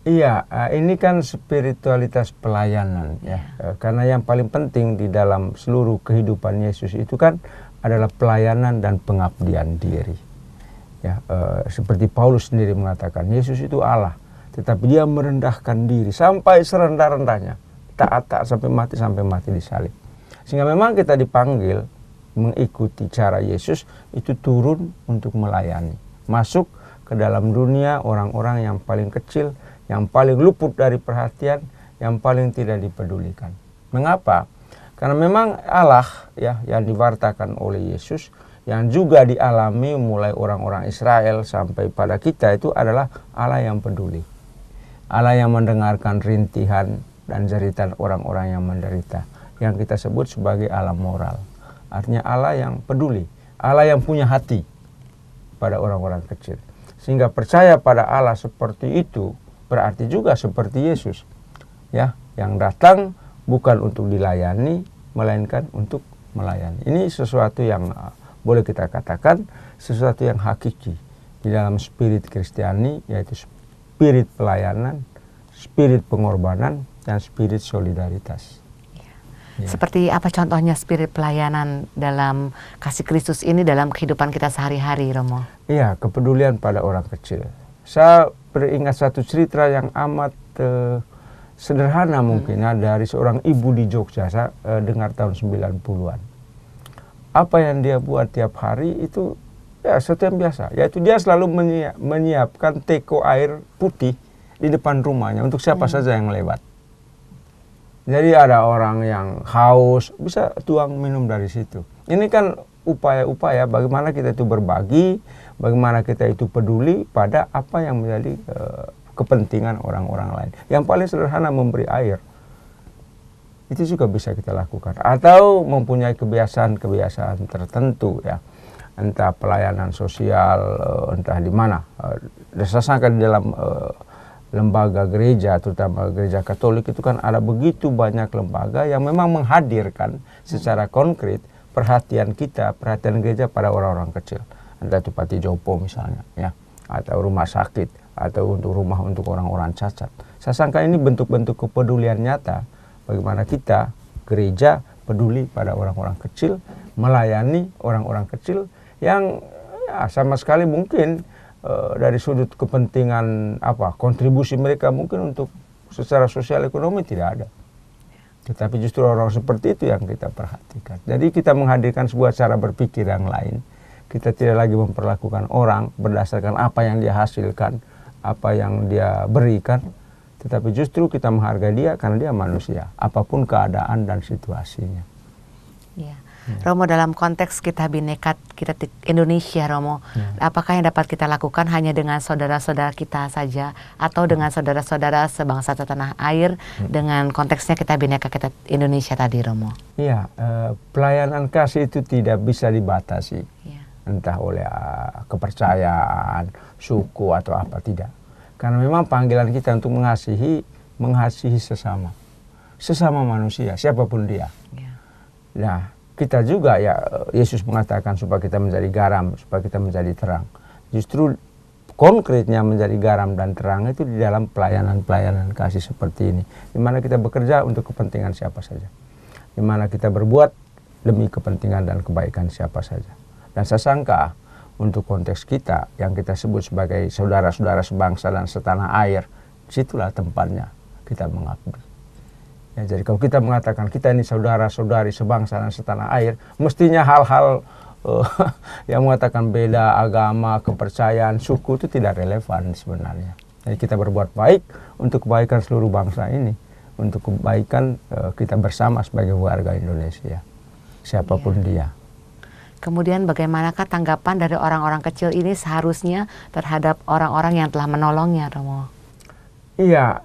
Iya, ini kan spiritualitas pelayanan ya. Karena yang paling penting di dalam seluruh kehidupan Yesus itu kan adalah pelayanan dan pengabdian diri. Ya, seperti Paulus sendiri mengatakan, Yesus itu Allah, tetapi dia merendahkan diri sampai serendah-rendahnya, taat sampai mati disalib. Sehingga memang kita dipanggil mengikuti cara Yesus, itu turun untuk melayani, masuk ke dalam dunia orang-orang yang paling kecil, yang paling luput dari perhatian, yang paling tidak dipedulikan. Mengapa? Karena memang Allah ya yang diwartakan oleh Yesus, yang juga dialami mulai orang-orang Israel sampai pada kita, itu adalah Allah yang peduli. Allah yang mendengarkan rintihan dan jeritan orang-orang yang menderita, yang kita sebut sebagai Allah moral. Artinya Allah yang peduli, Allah yang punya hati pada orang-orang kecil. Sehingga percaya pada Allah seperti itu berarti juga seperti Yesus, ya, yang datang bukan untuk dilayani, melainkan untuk melayani. Ini sesuatu yang boleh kita katakan sesuatu yang hakiki di dalam spirit Kristiani, yaitu spirit pelayanan, spirit pengorbanan, dan spirit solidaritas. Ya. Seperti apa contohnya spirit pelayanan dalam kasih Kristus ini dalam kehidupan kita sehari-hari, Romo? Iya, kepedulian pada orang kecil. Saya beringat satu cerita yang amat sederhana mungkin, dari seorang ibu di Jogja. Saya dengar tahun 90-an. Apa yang dia buat tiap hari itu ya sesuatu yang biasa, yaitu dia selalu menyiapkan teko air putih di depan rumahnya untuk siapa saja yang lewat. Jadi ada orang yang haus, bisa tuang minum dari situ. Ini kan upaya-upaya bagaimana kita itu berbagi, bagaimana kita itu peduli pada apa yang menjadi kepentingan orang-orang lain. Yang paling sederhana memberi air. Itu juga bisa kita lakukan. Atau mempunyai kebiasaan-kebiasaan tertentu, ya. Entah pelayanan sosial, entah di mana. Saya sangka di dalam lembaga gereja, terutama gereja Katolik, itu kan ada begitu banyak lembaga yang memang menghadirkan secara konkret perhatian gereja pada orang-orang kecil. Entah itu Panti Jompo misalnya, ya, atau rumah sakit, atau rumah untuk orang-orang cacat. Saya sangka ini bentuk-bentuk kepedulian nyata bagaimana kita gereja peduli pada orang-orang kecil, melayani orang-orang kecil yang ya, sama sekali mungkin dari sudut kepentingan kontribusi mereka mungkin untuk secara sosial ekonomi tidak ada. Tetapi justru orang seperti itu yang kita perhatikan. Jadi kita menghadirkan sebuah cara berpikir yang lain. Kita tidak lagi memperlakukan orang berdasarkan apa yang dia hasilkan, apa yang dia berikan, tetapi justru kita menghargai dia karena dia manusia, apapun keadaan dan situasinya. Ya. Romo, dalam konteks kita Bhinneka, kita Indonesia, Romo, apakah yang dapat kita lakukan hanya dengan saudara-saudara kita saja, atau dengan saudara-saudara sebangsa setanah air, dengan konteksnya kita Bhinneka, kita Indonesia tadi, Romo? Iya, pelayanan kasih itu tidak bisa dibatasi, entah oleh kepercayaan, suku atau apa, tidak. Karena memang panggilan kita untuk mengasihi sesama manusia, siapapun dia. Nah, kita juga ya, Yesus mengatakan supaya kita menjadi garam, supaya kita menjadi terang. Justru konkretnya menjadi garam dan terang itu di dalam pelayanan kasih seperti ini, di mana kita bekerja untuk kepentingan siapa saja, di mana kita berbuat demi kepentingan dan kebaikan siapa saja. Dan saya sangka untuk konteks kita yang kita sebut sebagai saudara-saudara sebangsa dan setanah air, situlah tempatnya kita mengabdi. Ya, jadi kalau kita mengatakan kita ini saudara-saudari sebangsa dan setanah air, mestinya hal-hal yang mengatakan beda agama, kepercayaan, suku itu tidak relevan sebenarnya. Jadi kita berbuat baik untuk kebaikan seluruh bangsa ini, untuk kebaikan kita bersama sebagai warga Indonesia, siapapun dia. Kemudian bagaimanakah tanggapan dari orang-orang kecil ini seharusnya terhadap orang-orang yang telah menolongnya, Romo? Iya,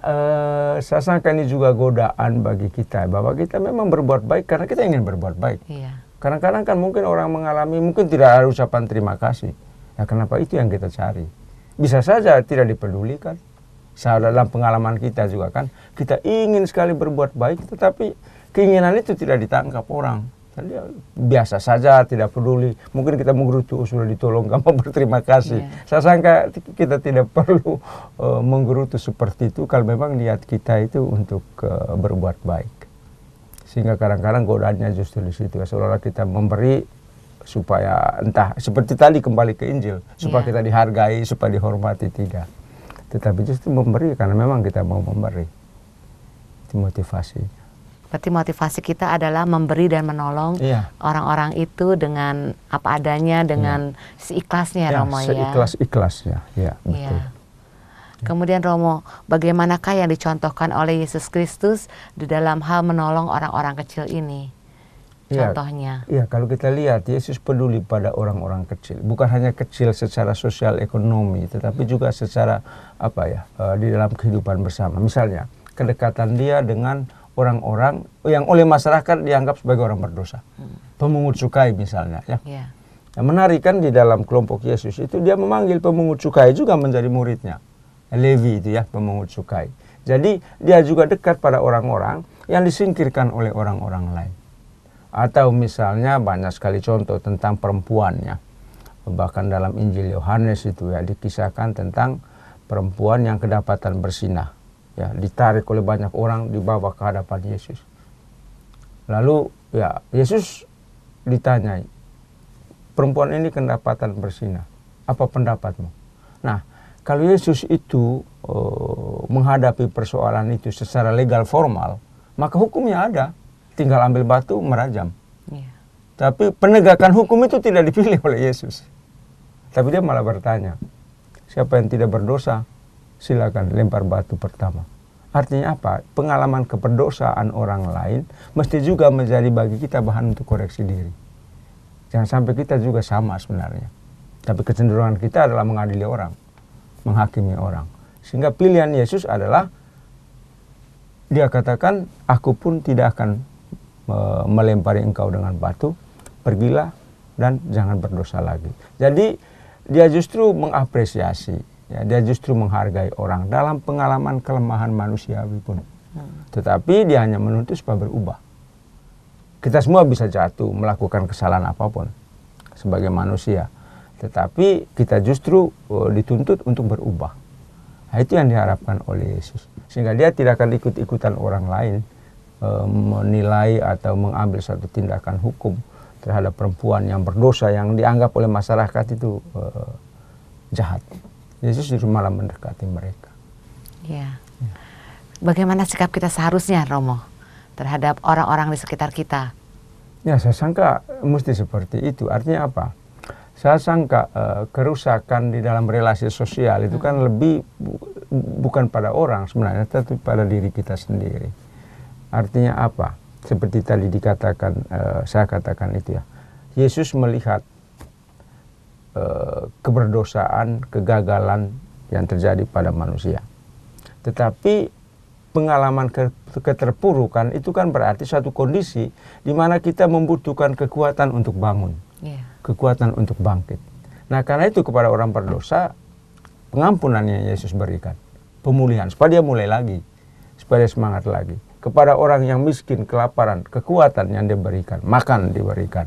saya sangka ini juga godaan bagi kita, bahwa kita memang berbuat baik karena kita ingin berbuat baik. Iya. Kadang-kadang kan mungkin orang mengalami, mungkin tidak ada ucapan terima kasih. Ya kenapa itu yang kita cari? Bisa saja tidak dipedulikan. Dalam pengalaman kita juga kan, kita ingin sekali berbuat baik, tetapi keinginan itu tidak ditangkap orang. Jadi biasa saja, tidak peduli. Mungkin kita menggerutu, sudah ditolong, kamu berterima kasih. Saya sangka kita tidak perlu menggerutu seperti itu kalau memang niat kita itu untuk berbuat baik. Sehingga kadang-kadang godaannya justru di situ. Seolah-olah kita memberi supaya entah seperti tadi kembali ke Injil, supaya Iya. kita dihargai, supaya dihormati, tidak. Tetapi justru memberi karena memang kita mau memberi. Itu motivasi. Berarti motivasi kita adalah memberi dan menolong Iya. orang-orang itu dengan apa adanya, dengan seikhlasnya, Ya, Romo ya. seikhlas-ikhlasnya. Ya, betul. Iya. Kemudian Romo, bagaimanakah yang dicontohkan oleh Yesus Kristus di dalam hal menolong orang-orang kecil ini? Iya. Contohnya. Iya, kalau kita lihat Yesus peduli pada orang-orang kecil, bukan hanya kecil secara sosial ekonomi, tetapi juga secara di dalam kehidupan bersama. Misalnya, kedekatan dia dengan orang-orang yang oleh masyarakat dianggap sebagai orang berdosa. Pemungut cukai misalnya, ya. Iya. Yang menarik kan di dalam kelompok Yesus itu dia memanggil pemungut cukai juga menjadi muridnya. Levi itu ya, pemungut cukai. Jadi dia juga dekat pada orang-orang yang disingkirkan oleh orang-orang lain. Atau misalnya banyak sekali contoh tentang perempuannya. Bahkan dalam Injil Yohanes itu ya dikisahkan tentang perempuan yang kedapatan bersinah. Ya, ditarik oleh banyak orang dibawa ke hadapan Yesus. Lalu ya Yesus ditanyai, perempuan ini kedapatan bersinah, apa pendapatmu? Nah, kalau Yesus itu menghadapi persoalan itu secara legal formal, maka hukumnya ada. Tinggal ambil batu merajam. Iya. Tapi penegakan hukum itu tidak dipilih oleh Yesus. Tapi dia malah bertanya, siapa yang tidak berdosa, silakan lempar batu pertama. Artinya apa? Pengalaman keberdosaan orang lain mesti juga menjadi bagi kita bahan untuk koreksi diri. Jangan sampai kita juga sama sebenarnya. Tapi kecenderungan kita adalah mengadili orang, menghakimi orang. Sehingga pilihan Yesus adalah, dia katakan, aku pun tidak akan melempari engkau dengan batu, pergilah dan jangan berdosa lagi. Jadi dia justru mengapresiasi, ya, dia justru menghargai orang dalam pengalaman kelemahan manusiawi pun. Tetapi dia hanya menuntut supaya berubah. Kita semua bisa jatuh melakukan kesalahan apapun sebagai manusia, tetapi kita justru dituntut untuk berubah. Nah, itu yang diharapkan oleh Yesus, sehingga dia tidak akan ikut-ikutan orang lain menilai atau mengambil satu tindakan hukum terhadap perempuan yang berdosa yang dianggap oleh masyarakat itu jahat. Yesus justru malah mendekati mereka. Ya. Bagaimana sikap kita seharusnya, Romo, terhadap orang-orang di sekitar kita? Ya, saya sangka mesti seperti itu. Artinya apa? Saya sangka kerusakan di dalam relasi sosial itu kan lebih bukan pada orang sebenarnya, tapi pada diri kita sendiri. Artinya apa? Seperti tadi dikatakan, saya katakan itu ya. Yesus melihat keberdosaan, kegagalan yang terjadi pada manusia. Tetapi pengalaman keterpurukan itu kan berarti suatu kondisi di mana kita membutuhkan kekuatan untuk bangun, kekuatan untuk bangkit. Nah, karena itu kepada orang berdosa, pengampunan yang Yesus berikan, pemulihan, supaya dia mulai lagi, supaya dia semangat lagi. Kepada orang yang miskin, kelaparan, kekuatan yang diberikan, makan diberikan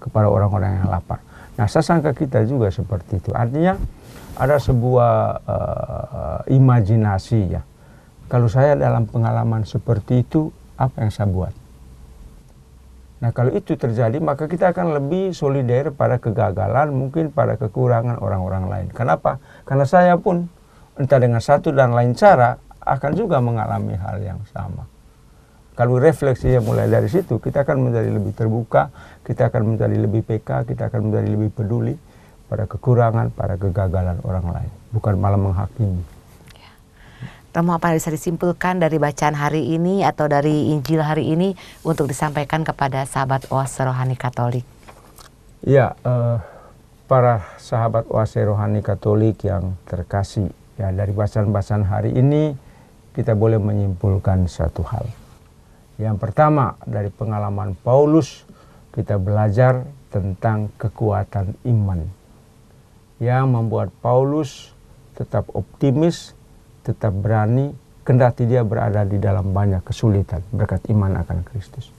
kepada orang-orang yang lapar. Nah, saya sangka kita juga seperti itu. Artinya ada sebuah imajinasi ya. Kalau saya dalam pengalaman seperti itu, apa yang saya buat? Nah, kalau itu terjadi, maka kita akan lebih solider pada kegagalan, mungkin pada kekurangan orang-orang lain. Kenapa? Karena saya pun, entah dengan satu dan lain cara, akan juga mengalami hal yang sama. Kalau refleksinya mulai dari situ, kita akan menjadi lebih terbuka, kita akan menjadi lebih peka, kita akan menjadi lebih peduli pada kekurangan, pada kegagalan orang lain. Bukan malah menghakimi. Romo, apa yang bisa disimpulkan dari bacaan hari ini atau dari Injil hari ini untuk disampaikan kepada sahabat Oase Rohani Katolik? Ya, para sahabat Oase Rohani Katolik yang terkasih, ya, dari bacaan-bacaan hari ini kita boleh menyimpulkan satu hal. Yang pertama, dari pengalaman Paulus kita belajar tentang kekuatan iman yang membuat Paulus tetap optimis, tetap berani, kendati dia berada di dalam banyak kesulitan berkat iman akan Kristus.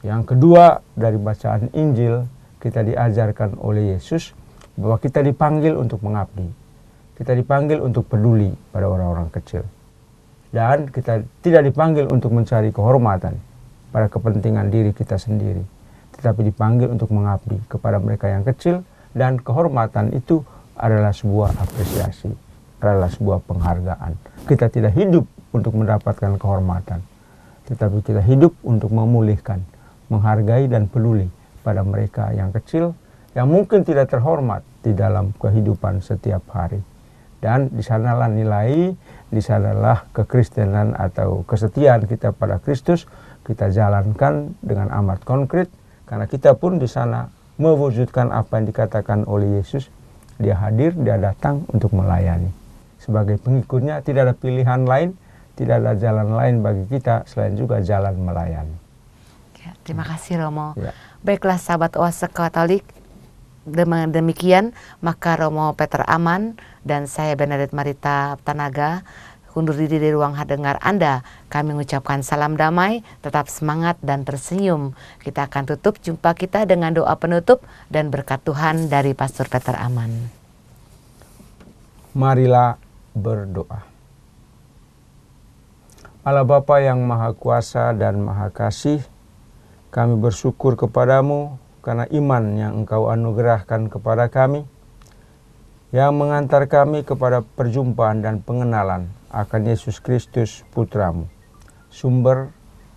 Yang kedua, dari bacaan Injil kita diajarkan oleh Yesus bahwa kita dipanggil untuk mengabdi. Kita dipanggil untuk peduli pada orang-orang kecil. Dan kita tidak dipanggil untuk mencari kehormatan pada kepentingan diri kita sendiri. tetapi dipanggil untuk mengabdi kepada mereka yang kecil, dan kehormatan itu adalah sebuah apresiasi, adalah sebuah penghargaan. Kita tidak hidup untuk mendapatkan kehormatan, tetapi kita hidup untuk memulihkan, menghargai dan peduli pada mereka yang kecil, yang mungkin tidak terhormat di dalam kehidupan setiap hari. Dan di sanalah nilai, di sanalah kekristenan atau kesetiaan kita pada Kristus kita jalankan dengan amat konkret, karena kita pun di sana mewujudkan apa yang dikatakan oleh Yesus. Dia hadir, dia datang untuk melayani. Sebagai pengikutnya tidak ada pilihan lain, tidak ada jalan lain bagi kita selain juga jalan melayani. Ya, terima kasih Romo. Ya. Baiklah sahabat Oase Katolik, demikian maka Romo Peter Aman dan saya Bernadette Marita Tanaga undur diri dari ruang dengar Anda. Kami mengucapkan salam damai, tetap semangat dan tersenyum. Kita akan tutup jumpa kita dengan doa penutup dan berkat Tuhan dari Pastor Peter Aman. Marilah berdoa. Allah Bapa yang Maha Kuasa dan Maha Kasih, kami bersyukur kepadamu karena iman yang Engkau anugerahkan kepada kami, yang mengantar kami kepada perjumpaan dan pengenalan akan Yesus Kristus Putramu, sumber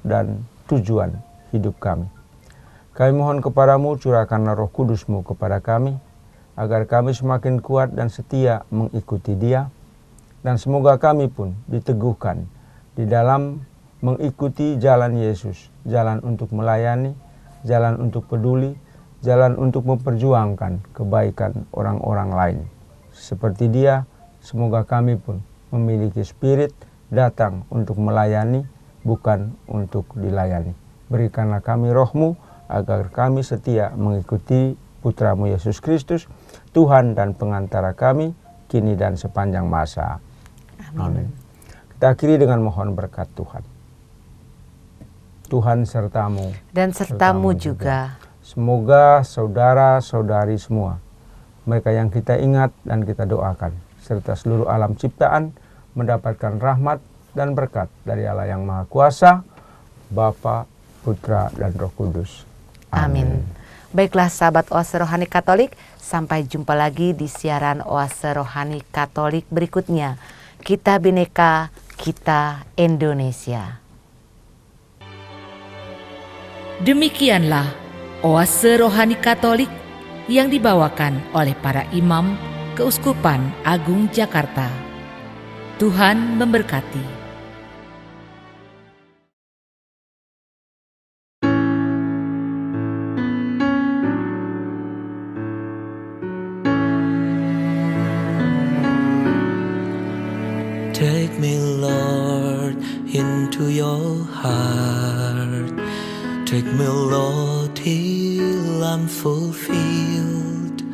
dan tujuan hidup kami. Kami mohon kepadamu, curahkanlah Roh Kudus-Mu kepada kami, agar kami semakin kuat dan setia mengikuti Dia, dan semoga kami pun diteguhkan di dalam mengikuti jalan Yesus, jalan untuk melayani, jalan untuk peduli, jalan untuk memperjuangkan kebaikan orang-orang lain. Seperti Dia, semoga kami pun memiliki spirit datang untuk melayani, bukan untuk dilayani. Berikanlah kami Roh-Mu, agar kami setia mengikuti Putramu Yesus Kristus, Tuhan dan pengantara kami, kini dan sepanjang masa. Amin. Kita akhiri dengan mohon berkat Tuhan. Tuhan sertamu. Dan sertamu juga. Semoga saudara-saudari semua, mereka yang kita ingat dan kita doakan, serta seluruh alam ciptaan, mendapatkan rahmat dan berkat dari Allah yang Maha Kuasa, Bapa, Putra, dan Roh Kudus. Amin. Baiklah sahabat Oase Rohani Katolik, sampai jumpa lagi di siaran Oase Rohani Katolik berikutnya. Kita Bhinneka, kita Indonesia. Demikianlah Oase Rohani Katolik yang dibawakan oleh para imam Keuskupan Agung Jakarta. Tuhan memberkati. Take me, Lord, into your heart. Take me, Lord, till I'm fulfilled.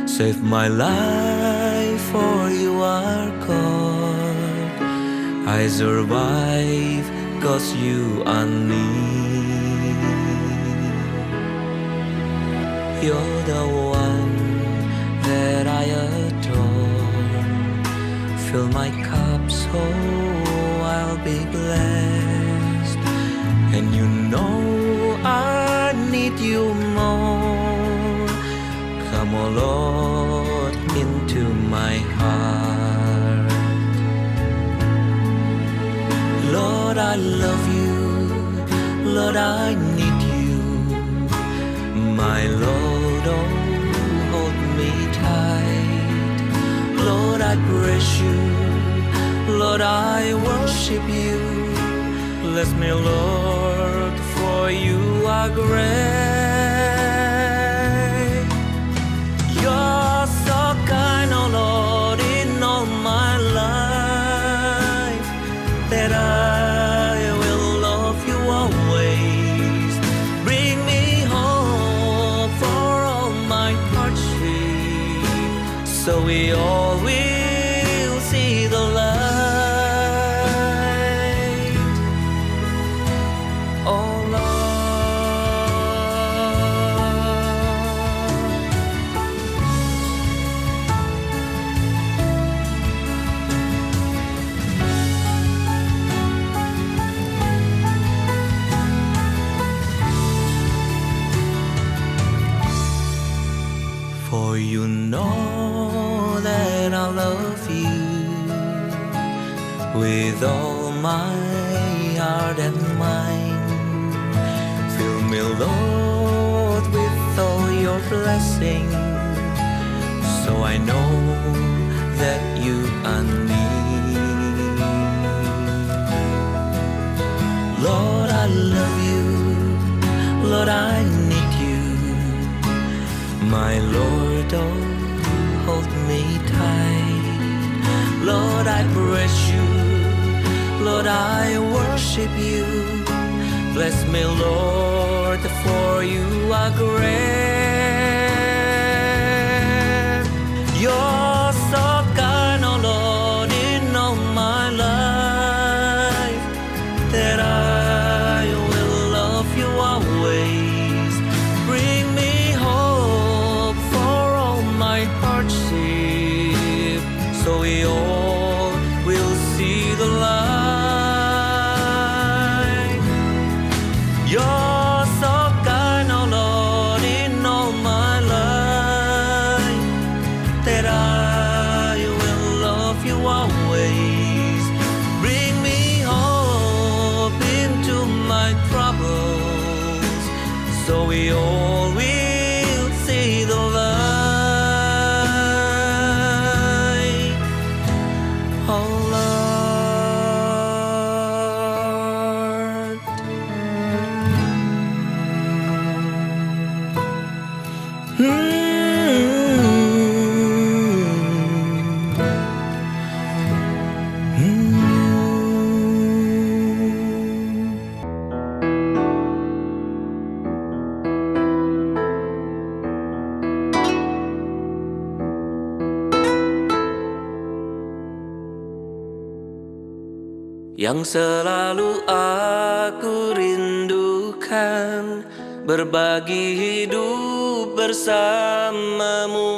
Save my life, for you are God. I survive, 'cause you are near. You're the one that I adore. Fill my cup so I'll be blessed. And you know I need you more. Come, O Lord, into my heart. Lord, I love you. Lord, I need you. My Lord, oh, hold me tight. Lord, I praise you. Lord, I worship you. Bless me, Lord, for you are great. You're so kind, oh Lord, in all my life, that I will love you always. Bring me hope for all my hardship, so we all will see the light. Oh Lord. you know that I love you with all my heart and mind. Fill me, Lord, with all your blessings, so I know that you are near. Lord, I love you. Lord, I need you. My Lord, oh, hold me tight. Lord, I praise you. Lord, I worship you. Bless me, Lord, for you are great. You're so kind, oh Lord, in all my life, that I will love you always. Bring me hope for all my hardship, so we all will see the light. You're so kind, oh Lord, in all my life, that I will love you always. Bring me hope into my troubles, so we all will see the light. Oh Lord. Yang selalu aku rindukan, berbagi hidup bersamamu.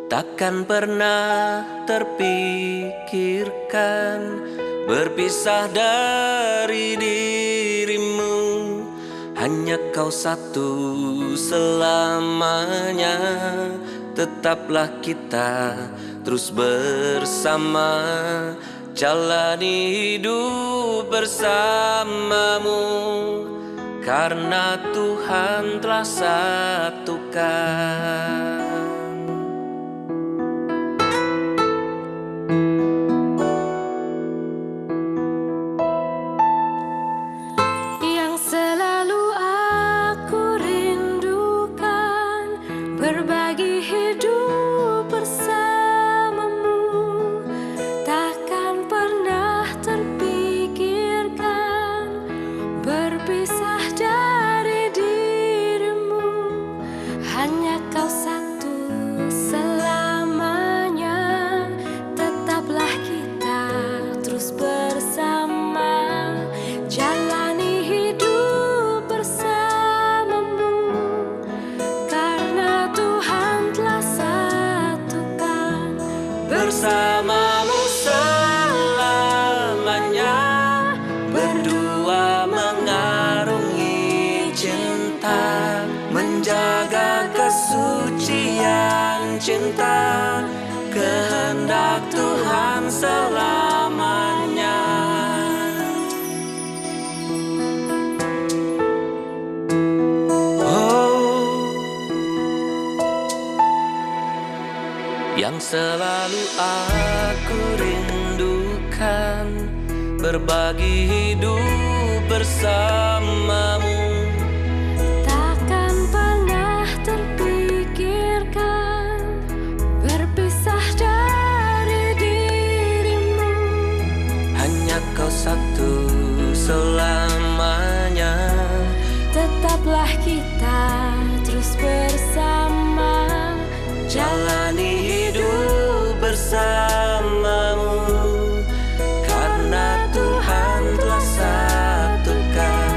Takkan pernah terpikirkan berpisah dari dirimu. Hanya kau satu selamanya, tetaplah kita terus bersama. Jalani hidup bersamamu, karena Tuhan telah satukan. Yang selalu aku rindukan, berbagi hidup bersamamu. Takkan pernah terpikirkan berpisah dari dirimu. Hanya kau satu selamanya, tetaplah kita terus bersama. Jalani hidup bersamamu, karena Tuhan telah satukan. Bersamamu selamanya, berdua mengarungi cinta, menjaga kesucian cinta, kehendak Tuhan selamanya. Oh, yang selalu aku rindukan, berbagi hidup bersamamu. Takkan pernah terpikirkan berpisah dari dirimu. Hanya kau satu selamanya, Tetaplah kita terus bersama. jalani hidup bersamamu, karena Tuhan telah satukan.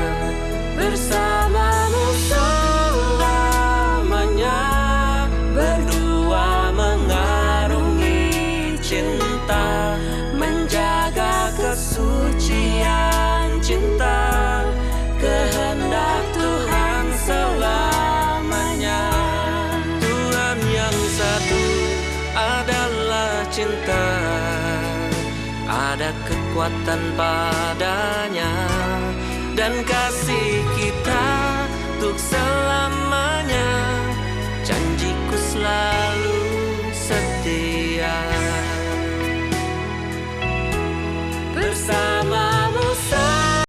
kekuatan padanya, dan kasih kita untuk selamanya. Janjiku selalu setia bersama